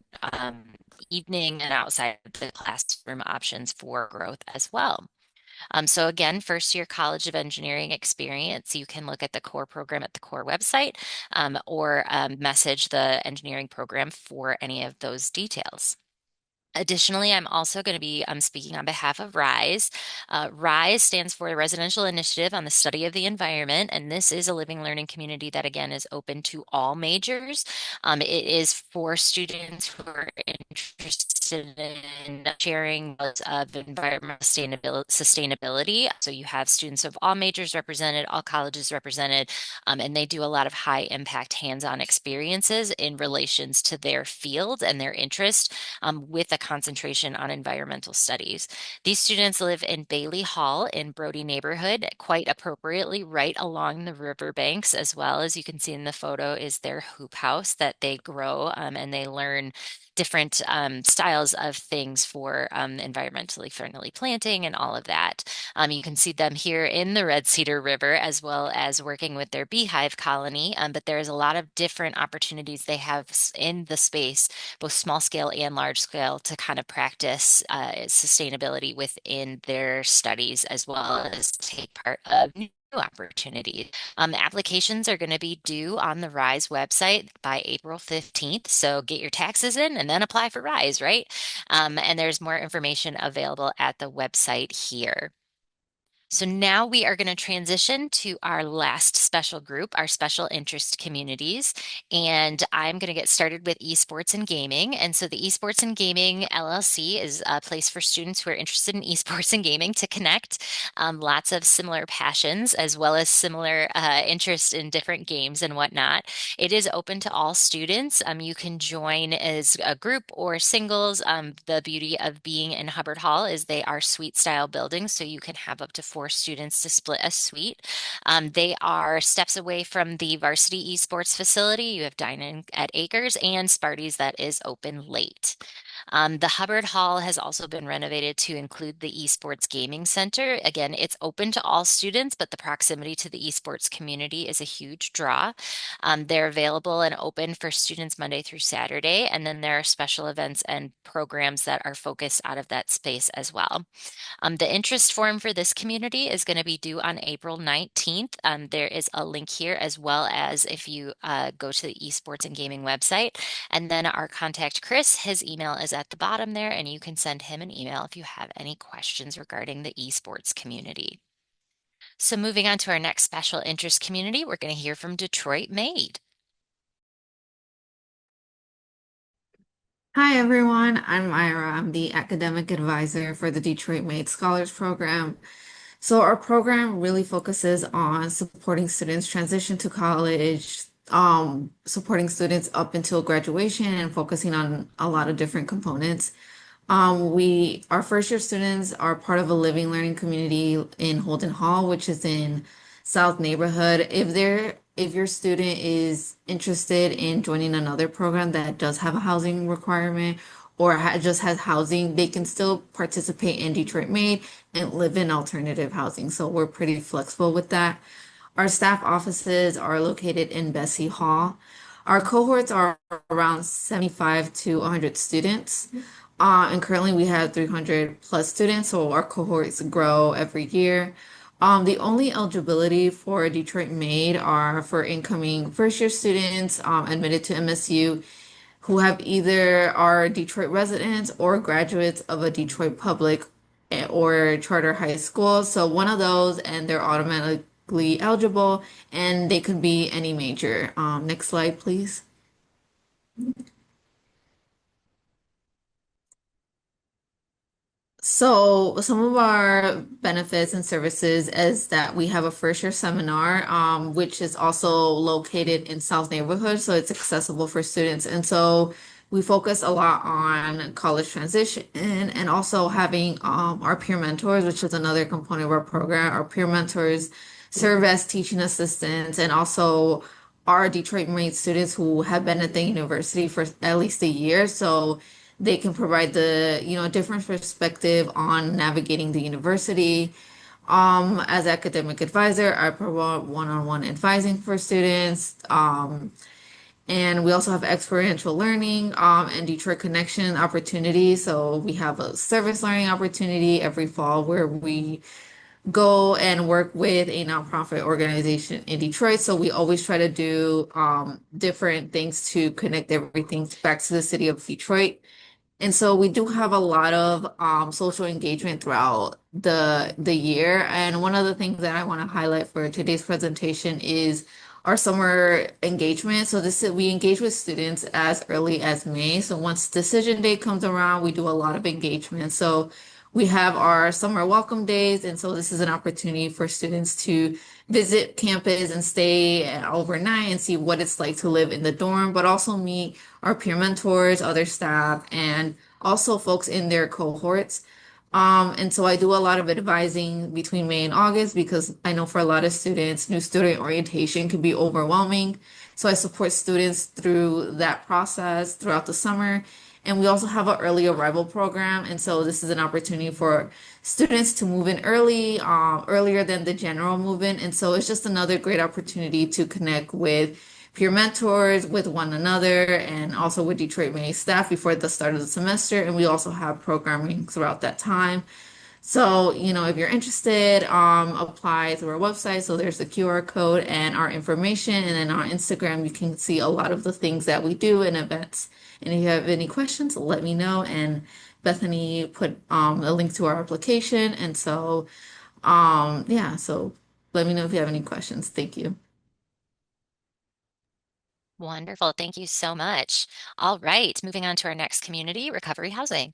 evening and outside of the classroom options for growth as well. So again, first year College of Engineering experience, you can look at the core program at the core website or message the engineering program for any of those details. Additionally, I'm also going to be speaking on behalf of RISE. RISE stands for Residential Initiative on the Study of the Environment, and this is a living learning community that, again, is open to all majors. It is for students who are interested in sharing of environmental sustainability. So you have students of all majors represented, all colleges represented, and they do a lot of high impact hands-on experiences in relations to their field and their interest with a concentration on environmental studies. These students live in Bailey Hall in Brody neighborhood, quite appropriately right along the riverbanks, as well as you can see in the photo is their hoop house that they grow and they learn different styles of things for environmentally friendly planting and all of that. You can see them here in the Red Cedar River as well as working with their beehive colony, but there's a lot of different opportunities they have in the space, both small scale and large scale, to kind of practice sustainability within their studies as well as take part of new opportunities. Applications are going to be due on the RISE website by April 15th. So get your taxes in and then apply for RISE, right? And there's more information available at the website here. So now we are going to transition to our last special group, our special interest communities. And I'm going to get started with esports and gaming. And so the esports and gaming LLC is a place for students who are interested in esports and gaming to connect. Lots of similar passions as well as similar interest in different games and whatnot. It is open to all students. You can join as a group or singles. The beauty of being in Hubbard Hall is they are suite style buildings, so you can have up to 4 students to split a suite. They are steps away from the varsity esports facility. You have Dine-In at Acres and Sparty's that is open late. The Hubbard Hall has also been renovated to include the Esports Gaming Center. Again, it's open to all students, but the proximity to the esports community is a huge draw. They're available and open for students Monday through Saturday, and then there are special events and programs that are focused out of that space as well. The interest form for this community is going to be due on April 19th. There is a link here as well as if you go to the esports and gaming website. And then our contact Chris, his email is at the bottom there, and you can send him an email if you have any questions regarding the esports community. So moving on to our next special interest community, we're going to hear from Detroit Made. Hi everyone, I'm Myra. I'm the academic advisor for the Detroit Made Scholars Program. So our program really focuses on supporting students transition to college supporting students up until graduation and focusing on a lot of different components. Our first year students are part of a living learning community in Holden Hall, which is in South Neighborhood. If your student is interested in joining another program that does have a housing requirement or just has housing, they can still participate in Detroit Made and live in alternative housing. So we're pretty flexible with that. Our staff offices are located in Bessie Hall. Our cohorts are around 75 to 100 students. And currently we have 300 plus students, so our cohorts grow every year. The only eligibility for Detroit Made are for incoming first year students admitted to MSU who have either are Detroit residents or graduates of a Detroit public or charter high school. So one of those, and they're automatically eligible, and they could be any major. Next slide, please. So some of our benefits and services is that we have a first year seminar, which is also located in South Neighborhood, so it's accessible for students. And so we focus a lot on college transition and also having our peer mentors, which is another component of our program. Our peer mentors serve as teaching assistants and also our Detroit Made students who have been at the university for at least a year. So they can provide different perspective on navigating the university. As academic advisor, I provide one-on-one advising for students. And we also have experiential learning, and Detroit Connection opportunities. So we have a service learning opportunity every fall where we go and work with a nonprofit organization in Detroit. So we always try to do different things to connect everything back to the city of Detroit. And so we do have a lot of social engagement throughout the year. And one of the things that I want to highlight for today's presentation is our summer engagement. So we engage with students as early as May. So once decision day comes around, we do a lot of engagement. So we have our summer welcome days. And so this is an opportunity for students to visit campus and stay overnight and see what it's like to live in the dorm, but also meet our peer mentors, other staff, and also folks in their cohorts. And so I do a lot of advising between May and August because I know for a lot of students, new student orientation can be overwhelming. So I support students through that process throughout the summer. And we also have an early arrival program. And so this is an opportunity for students to move in early, earlier than the general move-in. And so it's just another great opportunity to connect with peer mentors, with one another, and also with Detroit Made staff before the start of the semester. And we also have programming throughout that time. So, if you're interested, apply through our website. So there's the QR code and our information. And then on Instagram, you can see a lot of the things that we do and events. And if you have any questions, let me know. And Bethany put a link to our application. And so, yeah, so let me know if you have any questions. Thank you. Wonderful. Thank you so much. All right, moving on to our next community, recovery housing.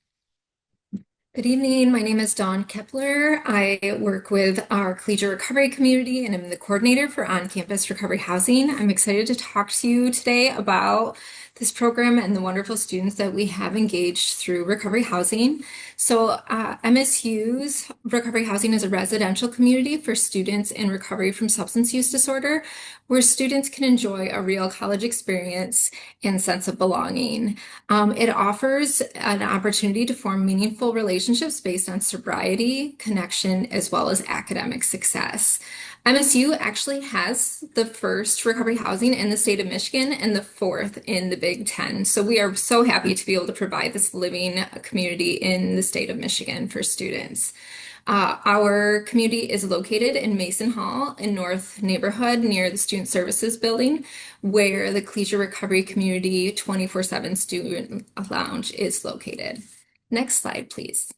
Good evening. My name is Dawn Kepler. I work with our collegiate recovery community and I'm the coordinator for on-campus recovery housing. I'm excited to talk to you today about this program and the wonderful students that we have engaged through recovery housing. So MSU's recovery housing is a residential community for students in recovery from substance use disorder, where students can enjoy a real college experience and sense of belonging. It offers an opportunity to form meaningful relationships based on sobriety, connection, as well as academic success. MSU actually has the first recovery housing in the state of Michigan and the fourth in the Big Ten. So we are so happy to be able to provide this living community in the state of Michigan for students. Our community is located in Mason Hall in North Neighborhood near the Student Services Building, where the Collegiate Recovery Community 24/7 Student Lounge is located. Next slide, please.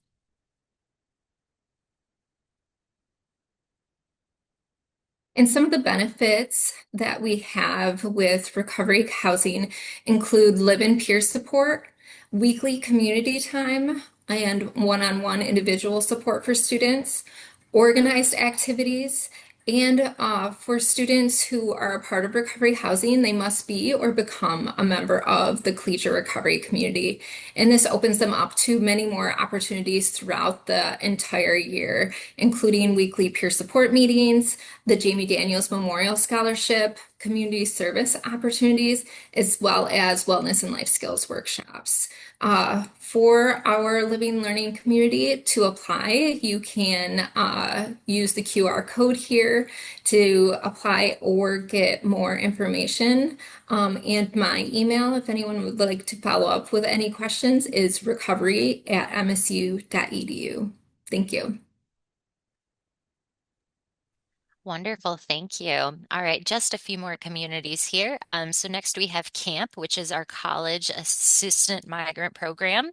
And some of the benefits that we have with recovery housing include live-in peer support, weekly community time, and one-on-one individual support for students, organized activities, And for students who are a part of recovery housing, they must be or become a member of the Collegiate Recovery community. And this opens them up to many more opportunities throughout the entire year, including weekly peer support meetings, the Jamie Daniels Memorial Scholarship, community service opportunities, as well as wellness and life skills workshops. For our Living Learning community to apply, you can use the QR code here to apply or get more information. And my email, if anyone would like to follow up with any questions, is recovery@msu.edu. Thank you. Wonderful, thank you. All right, just a few more communities here. So next we have CAMP, which is our College Assistant Migrant Program.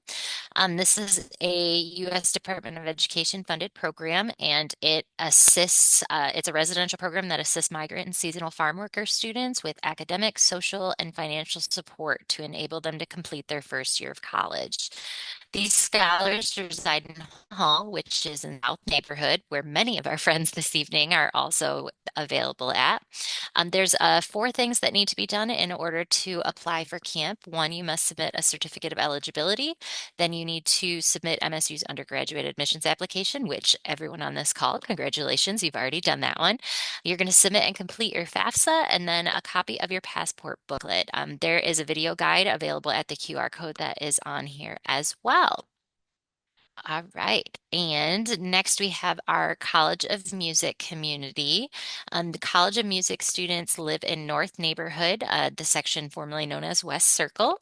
This is a U.S. Department of Education funded program, and it assists, it's a residential program that assists migrant and seasonal farm worker students with academic, social, and financial support to enable them to complete their first year of college. These scholars reside in Hall, which is in the South neighborhood, where many of our friends this evening are also available at. There's four things that need to be done in order to apply for camp. One, you must submit a certificate of eligibility. Then you need to submit MSU's undergraduate admissions application, which everyone on this call, congratulations, you've already done that one. You're going to submit and complete your FAFSA and then a copy of your passport booklet. There is a video guide available at the QR code that is on here as well. All right. And next we have our College of Music community. The College of Music students live in North Neighborhood, the section formerly known as West Circle.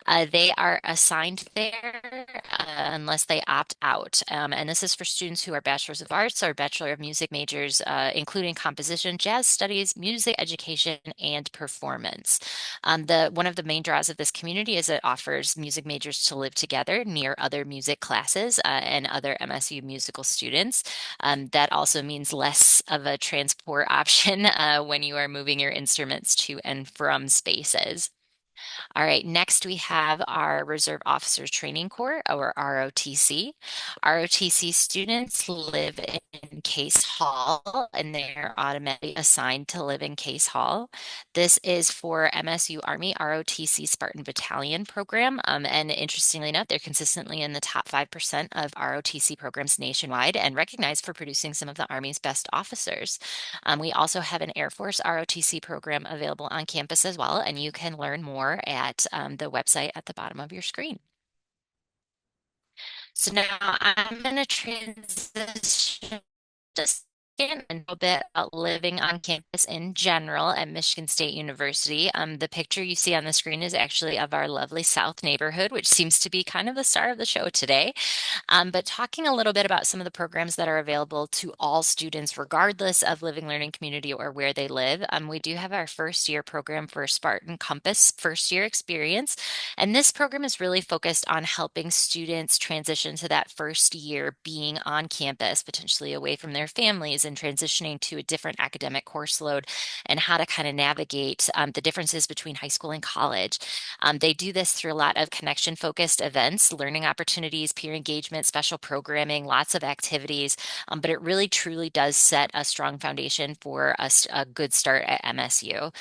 They are assigned there unless they opt out. And this is for students who are Bachelors of Arts or Bachelor of Music majors, including composition, jazz studies, music education, and performance. One of the main draws of this community is it offers music majors to live together near other music classes and other MSU musical students. That also means less of a transport option when you are moving your instruments to and from spaces. All right, next we have our Reserve Officers Training Corps, or ROTC. ROTC students live in Case Hall, and they're automatically assigned to live in Case Hall. This is for MSU Army ROTC Spartan Battalion program, and interestingly enough, they're consistently in the top 5% of ROTC programs nationwide and recognized for producing some of the Army's best officers. We also have an Air Force ROTC program available on campus as well, and you can learn more at the website at the bottom of your screen. So now I'm going to transition just a little bit about living on campus in general at Michigan State University. The picture you see on the screen is actually of our lovely South neighborhood, which seems to be kind of the star of the show today. But talking a little bit about some of the programs that are available to all students, regardless of living learning community or where they live, we do have our first year program for Spartan Compass first year experience. And this program is really focused on helping students transition to that first year being on campus, potentially away from their families and transitioning to a different academic course load and how to kind of navigate the differences between high school and college. They do this through a lot of connection focused events, learning opportunities, peer engagement, special programming, lots of activities, but it really truly does set a strong foundation for a good start at MSU.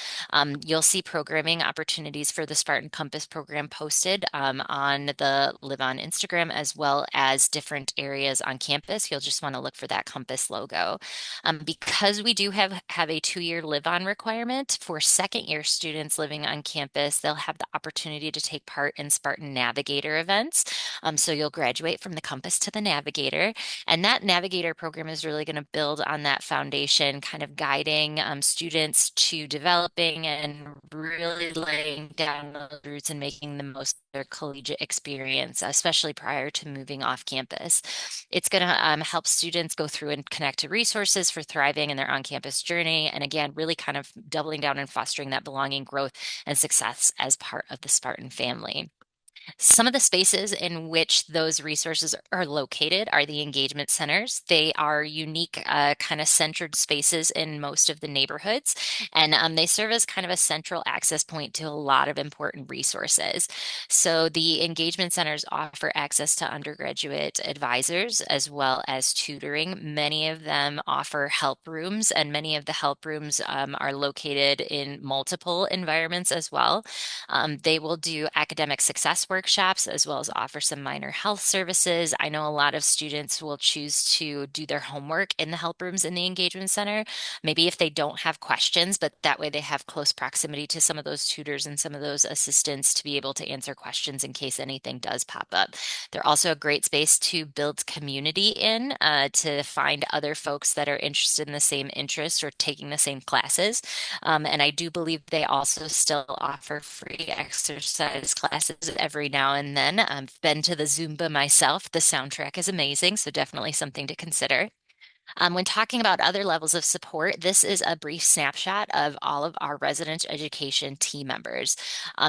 You'll see programming opportunities for the Spartan Compass program posted on the Live On Instagram, as well as different areas on campus. You'll just want to look for that Compass logo. Because we do have a 2-year Live On requirement for second year students living on campus, they'll have the opportunity to take part in Spartan Navigator events. So you'll graduate from the Compass to the Navigator. And that Navigator program is really going to build on that foundation, kind of guiding students to developing and really laying down those roots and making the most of their collegiate experience, especially prior to moving off campus. It's going to help students go through and connect to resources for thriving in their on-campus journey. And again, really kind of doubling down and fostering that belonging, growth, and success as part of the Spartan family. Some of the spaces in which those resources are located are the engagement centers. They are unique, kind of centered spaces in most of the neighborhoods, and they serve as kind of a central access point to a lot of important resources. So the engagement centers offer access to undergraduate advisors as well as tutoring. Many of them offer help rooms, and many of the help rooms are located in multiple environments as well. They will do academic success workshops as well as offer some minor health services. I know a lot of students will choose to do their homework in the help rooms in the engagement center, maybe if they don't have questions, but that way they have close proximity to some of those tutors and some of those assistants to be able to answer questions in case anything does pop up. They're also a great space to build community in, to find other folks that are interested in the same interests or taking the same classes. And I do believe they also still offer free exercise classes every now and then. I've been to the Zumba myself. The soundtrack is amazing, so definitely something to consider. When talking about other levels of support, this is a brief snapshot of all of our residential education team members.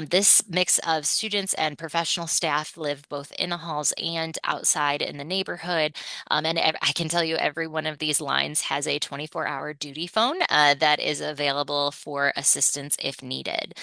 This mix of students and professional staff live both in the halls and outside in the neighborhood. And I can tell you every one of these lines has a 24-hour duty phone that is available for assistance if needed.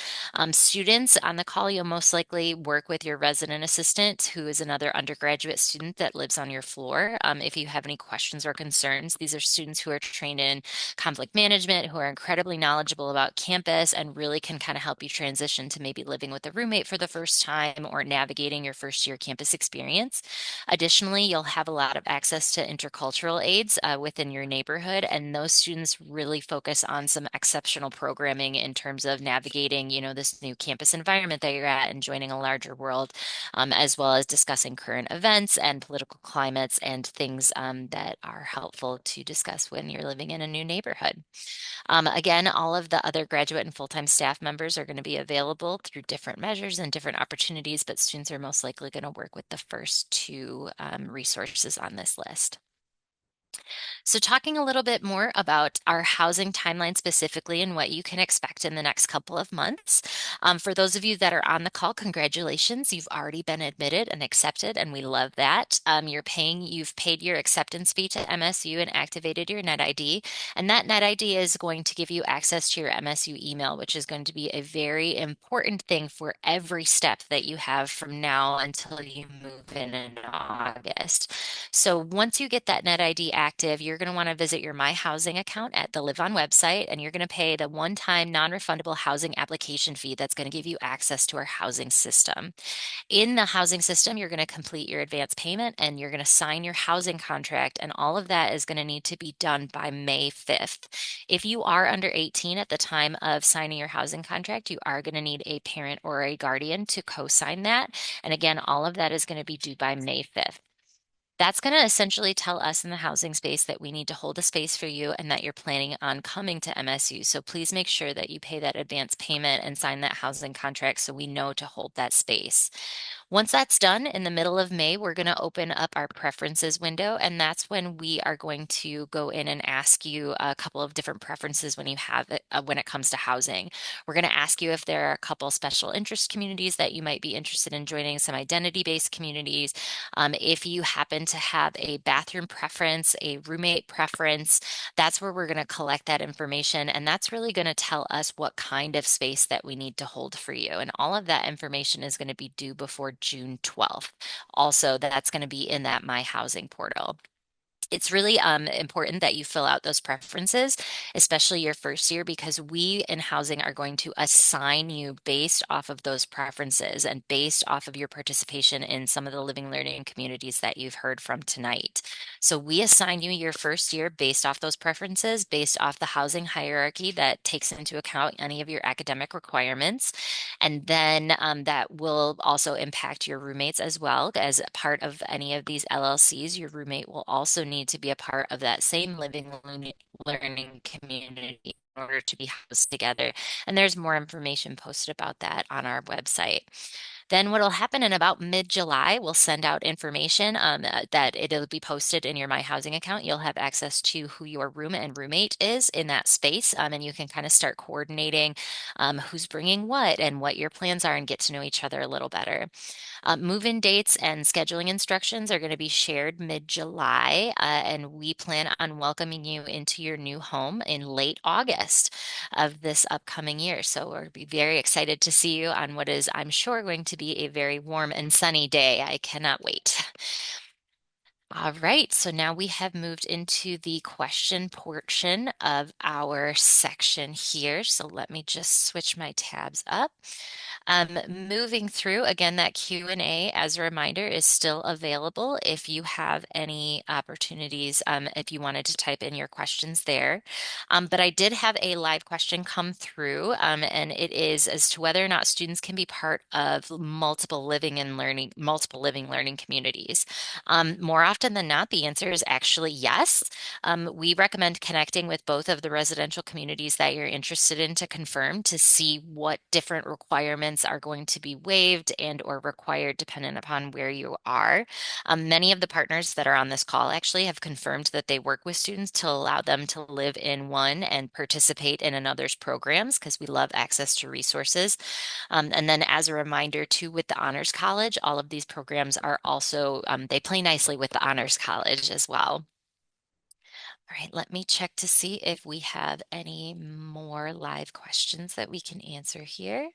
Students on the call, you'll most likely work with your resident assistant, who is another undergraduate student that lives on your floor. If you have any questions or concerns, these are students who are trained in conflict management, who are incredibly knowledgeable about campus and really can kind of help you transition to maybe living with a roommate for the first time or navigating your first year campus experience. Additionally, you'll have a lot of access to intercultural aides within your neighborhood, and those students really focus on some exceptional programming in terms of navigating, this new campus environment that you're at and joining a larger world, as well as discussing current events and political climates and things that are helpful to discuss when you're living in a new neighborhood. Again, all of the other graduate and full-time staff members are going to be available through different measures and different opportunities, but students are most likely going to work with the first two resources on this list. So talking a little bit more about our housing timeline specifically and what you can expect in the next couple of months. For those of you that are on the call, congratulations. You've already been admitted and accepted, and we love that. You've paid your acceptance fee to MSU and activated your net ID. And that net ID is going to give you access to your MSU email, which is going to be a very important thing for every step that you have from now until you move in August. So once you get that net ID active, you're going to want to visit your My Housing account at the Live On website, and you're going to pay the one-time non-refundable housing application fee that's going to give you access to our housing system. In the housing system, you're going to complete your advance payment and you're going to sign your housing contract, and all of that is going to need to be done by May 5th. If you are under 18 at the time of signing your housing contract, you are going to need a parent or a guardian to co-sign that. And again, all of that is going to be due by May 5th. That's going to essentially tell us in the housing space that we need to hold a space for you and that you're planning on coming to MSU. So please make sure that you pay that advance payment and sign that housing contract so we know to hold that space. Once that's done, in the middle of May, we're going to open up our preferences window, and that's when we are going to go in and ask you a couple of different preferences when you have it, when it comes to housing. We're going to ask you if there are a couple special interest communities that you might be interested in joining, some identity-based communities. If you happen to have a bathroom preference, a roommate preference, that's where we're going to collect that information, and that's really going to tell us what kind of space that we need to hold for you. And all of that information is going to be due before June 12th. Also, that's going to be in that My Housing portal. It's really important that you fill out those preferences, especially your first year, because we in housing are going to assign you based off of those preferences and based off of your participation in some of the living learning communities that you've heard from tonight. So we assign you your first year based off those preferences, based off the housing hierarchy that takes into account any of your academic requirements. And then that will also impact your roommates as well. As part of any of these LLCs, your roommate will also need to be a part of that same living learning community in order to be housed together. And there's more information posted about that on our website. Then what'll happen in about mid-July, we'll send out information that it'll be posted in your My Housing account. You'll have access to who your room and roommate is in that space, and you can kind of start coordinating who's bringing what and what your plans are and get to know each other a little better. Move-in dates and scheduling instructions are going to be shared mid-July, and we plan on welcoming you into your new home in late August of this upcoming year. So we're be very excited to see you on what is, I'm sure, going to be a very warm and sunny day. I cannot wait. All right, so now we have moved into the question portion of our section here. So let me just switch my tabs up. Moving through, again, that Q&A, as a reminder, is still available if you have any opportunities, if you wanted to type in your questions there. But I did have a live question come through, and it is as to whether or not students can be part of multiple living learning communities. More often than not, the answer is actually yes. We recommend connecting with both of the residential communities that you're interested in to confirm to see what different requirements are going to be waived and or required dependent upon where you are. Many of the partners that are on this call actually have confirmed that they work with students to allow them to live in one and participate in another's programs because we love access to resources. And then as a reminder too, with the Honors College, all of these programs are also, they play nicely with the Honors College as well. All right, let me check to see if we have any more live questions that we can answer here.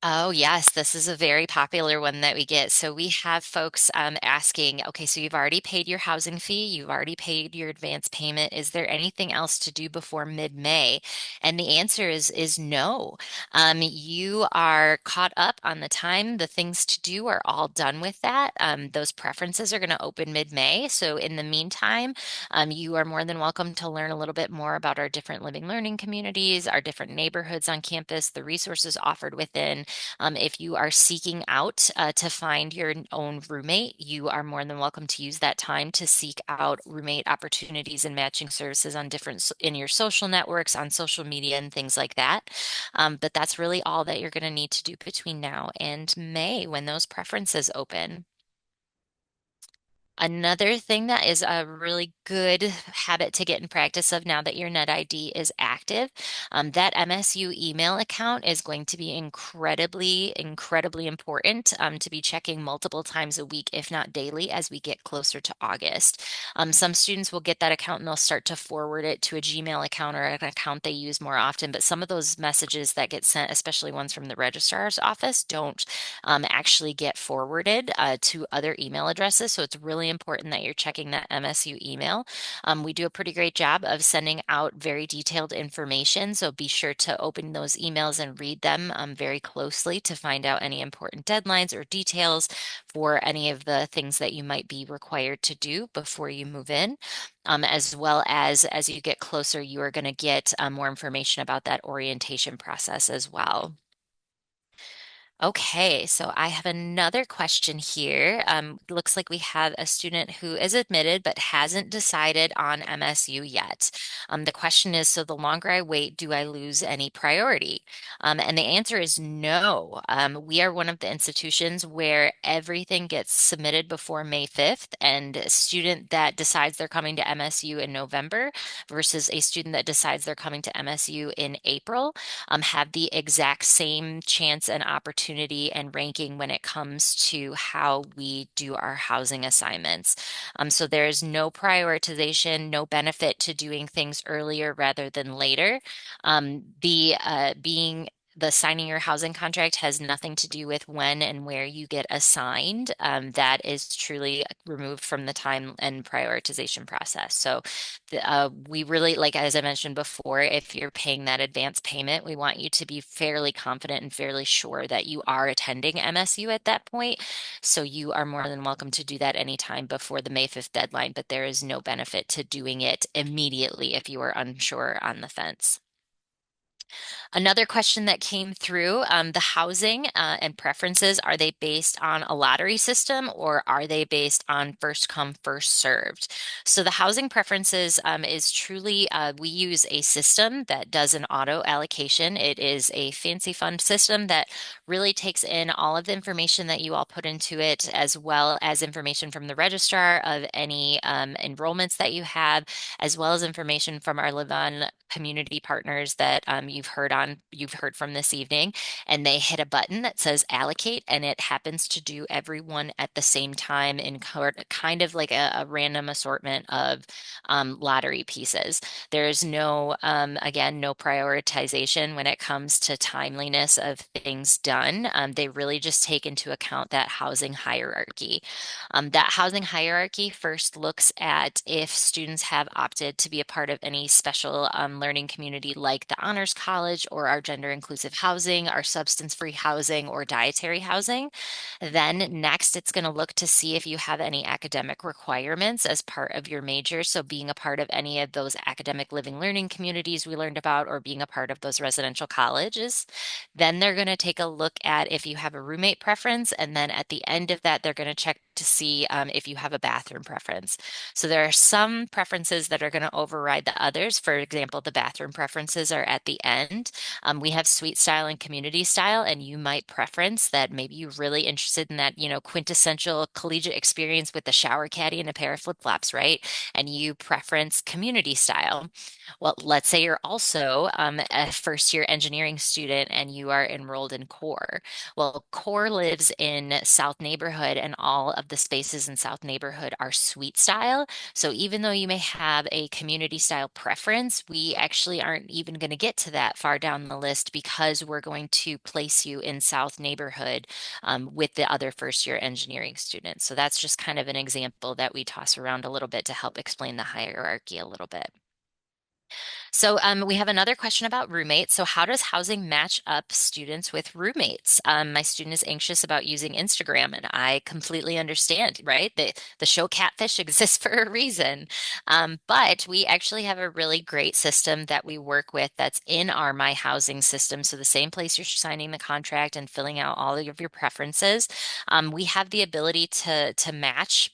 Oh, yes, this is a very popular one that we get. So we have folks asking, okay, so you've already paid your housing fee, you've already paid your advance payment. Is there anything else to do before mid-May? And the answer is no. You are caught up on the time. The things to do are all done with that. Those preferences are going to open mid-May. So in the meantime, you are more than welcome to learn a little bit more about our different living learning communities, our different neighborhoods on campus, the resources offered within. If you are seeking out to find your own roommate, you are more than welcome to use that time to seek out roommate opportunities and matching services on different in your social networks, on social media, and things like that. But that's really all that you're going to need to do between now and May when those preferences open. Another thing that is a really good habit to get in practice of now that your Net ID is active, that MSU email account is going to be incredibly, incredibly important to be checking multiple times a week, if not daily, as we get closer to August. Some students will get that account and they'll start to forward it to a Gmail account or an account they use more often, but some of those messages that get sent, especially ones from the registrar's office, don't actually get forwarded to other email addresses. So it's really important that you're checking that MSU email. We do a pretty great job of sending out very detailed information. So be sure to open those emails and read them very closely to find out any important deadlines or details for any of the things that you might be required to do before you move in. As well as you get closer, you are going to get more information about that orientation process as well. Okay, so I have another question here. Looks like we have a student who is admitted but hasn't decided on MSU yet. The question is, so the longer I wait, do I lose any priority? And the answer is no. We are one of the institutions where everything gets submitted before May 5th, and a student that decides they're coming to MSU in November versus a student that decides they're coming to MSU in April have the exact same chance and opportunity and ranking when it comes to how we do our housing assignments. So there is no prioritization, no benefit to doing things earlier rather than later. The signing your housing contract has nothing to do with when and where you get assigned. That is truly removed from the time and prioritization process. So we really, like as I mentioned before, if you're paying that advance payment, we want you to be fairly confident and fairly sure that you are attending MSU at that point. So you are more than welcome to do that anytime before the May 5th deadline, but there is no benefit to doing it immediately if you are unsure on the fence. Another question that came through, the housing and preferences, are they based on a lottery system or are they based on first come, first served? So the housing preferences is truly, we use a system that does an auto allocation. It is a fancy fund system that really takes in all of the information that you all put into it, as well as information from the registrar of any enrollments that you have, as well as information from our Live On community partners that you've heard from this evening, and they hit a button that says allocate, and it happens to do everyone at the same time in kind of like a random assortment of lottery pieces. There's no, again, no prioritization when it comes to timeliness of things done. They really just take into account that housing hierarchy. That housing hierarchy first looks at if students have opted to be a part of any special learning community like the Honors College or our gender inclusive housing, our substance-free housing, or dietary housing. Then next, it's going to look to see if you have any academic requirements as part of your major. So being a part of any of those academic living learning communities we learned about, or being a part of those residential colleges. Then they're going to take a look at if you have a roommate preference. And then at the end of that, they're going to check to see if you have a bathroom preference. So there are some preferences that are going to override the others. For example, the bathroom preferences are at the end. We have suite style and community style, and you might preference that maybe you're really interested in that, quintessential collegiate experience with the shower caddy and a pair of flip-flops, right? And you preference community style. Well, let's say you're also a first year engineering student and you are enrolled in core. Well, core lives in South Neighborhood, and all of the spaces in South Neighborhood are suite style. So even though you may have a community style preference, we actually aren't even going to get to that far down the list because we're going to place you in South Neighborhood with the other first year engineering students. So that's just kind of an example that we toss around a little bit to help explain the hierarchy a little bit. So we have another question about roommates. So how does housing match up students with roommates? My student is anxious about using Instagram, and I completely understand, right? The show Catfish exists for a reason. But we actually have a really great system that we work with that's in our My Housing system. So the same place you're signing the contract and filling out all of your preferences, we have the ability to match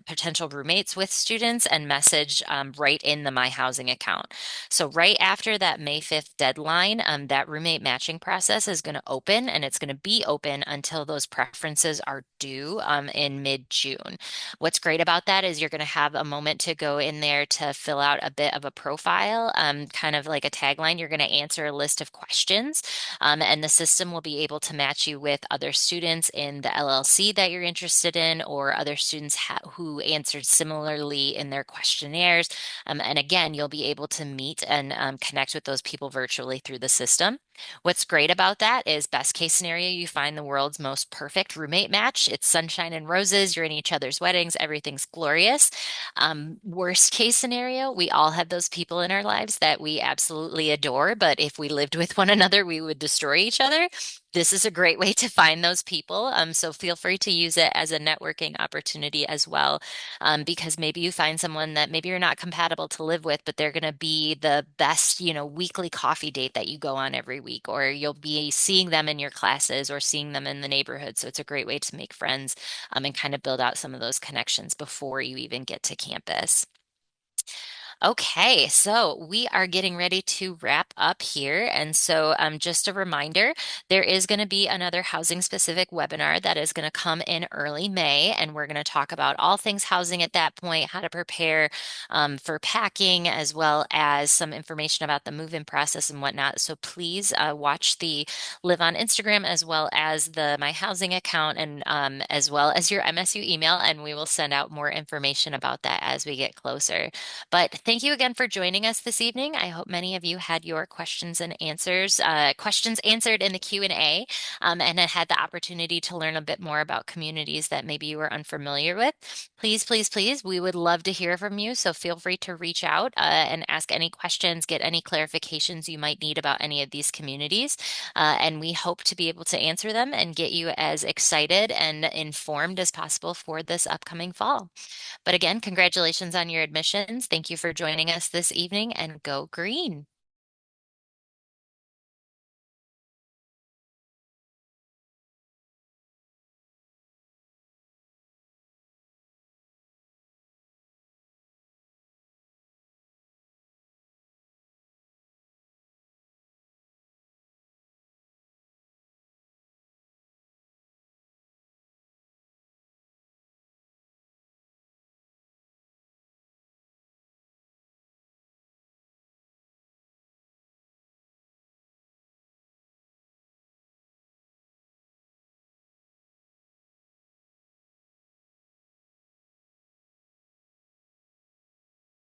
potential roommates with students and message right in the My Housing account. So right after that May 5th deadline, that roommate matching process is going to open, and it's going to be open until those preferences are due in mid-June. What's great about that is you're going to have a moment to go in there to fill out a bit of a profile, kind of like a tagline. You're going to answer a list of questions, and the system will be able to match you with other students in the LLC that you're interested in, or other students who answered similarly in their questionnaires. And again, you'll be able to meet and connect with those people virtually through the system. What's great about that is best case scenario, you find the world's most perfect roommate match. It's sunshine and roses. You're in each other's weddings. Everything's glorious. Worst case scenario, we all have those people in our lives that we absolutely adore, but if we lived with one another, we would destroy each other. This is a great way to find those people. So feel free to use it as a networking opportunity as well, because maybe you find someone that maybe you're not compatible to live with, but they're going to be the best, weekly coffee date that you go on every week, or you'll be seeing them in your classes or seeing them in the neighborhood. So it's a great way to make friends and kind of build out some of those connections before you even get to campus. Okay, so we are getting ready to wrap up here. And so just a reminder, there is going to be another housing specific webinar that is going to come in early May. And we're going to talk about all things housing at that point, how to prepare for packing, as well as some information about the move-in process and whatnot. So please watch the Live On Instagram, as well as the My Housing account, and as well as your MSU email. And we will send out more information about that as we get closer. But thank you again for joining us this evening. I hope many of you had your questions and answers, questions answered in the Q&A, and had the opportunity to learn a bit more about communities that maybe you were unfamiliar with. Please, please, please, we would love to hear from you. So feel free to reach out and ask any questions, get any clarifications you might need about any of these communities. And we hope to be able to answer them and get you as excited and informed as possible for this upcoming fall. But again, congratulations on your admissions. Thank you for joining us this evening, and go green.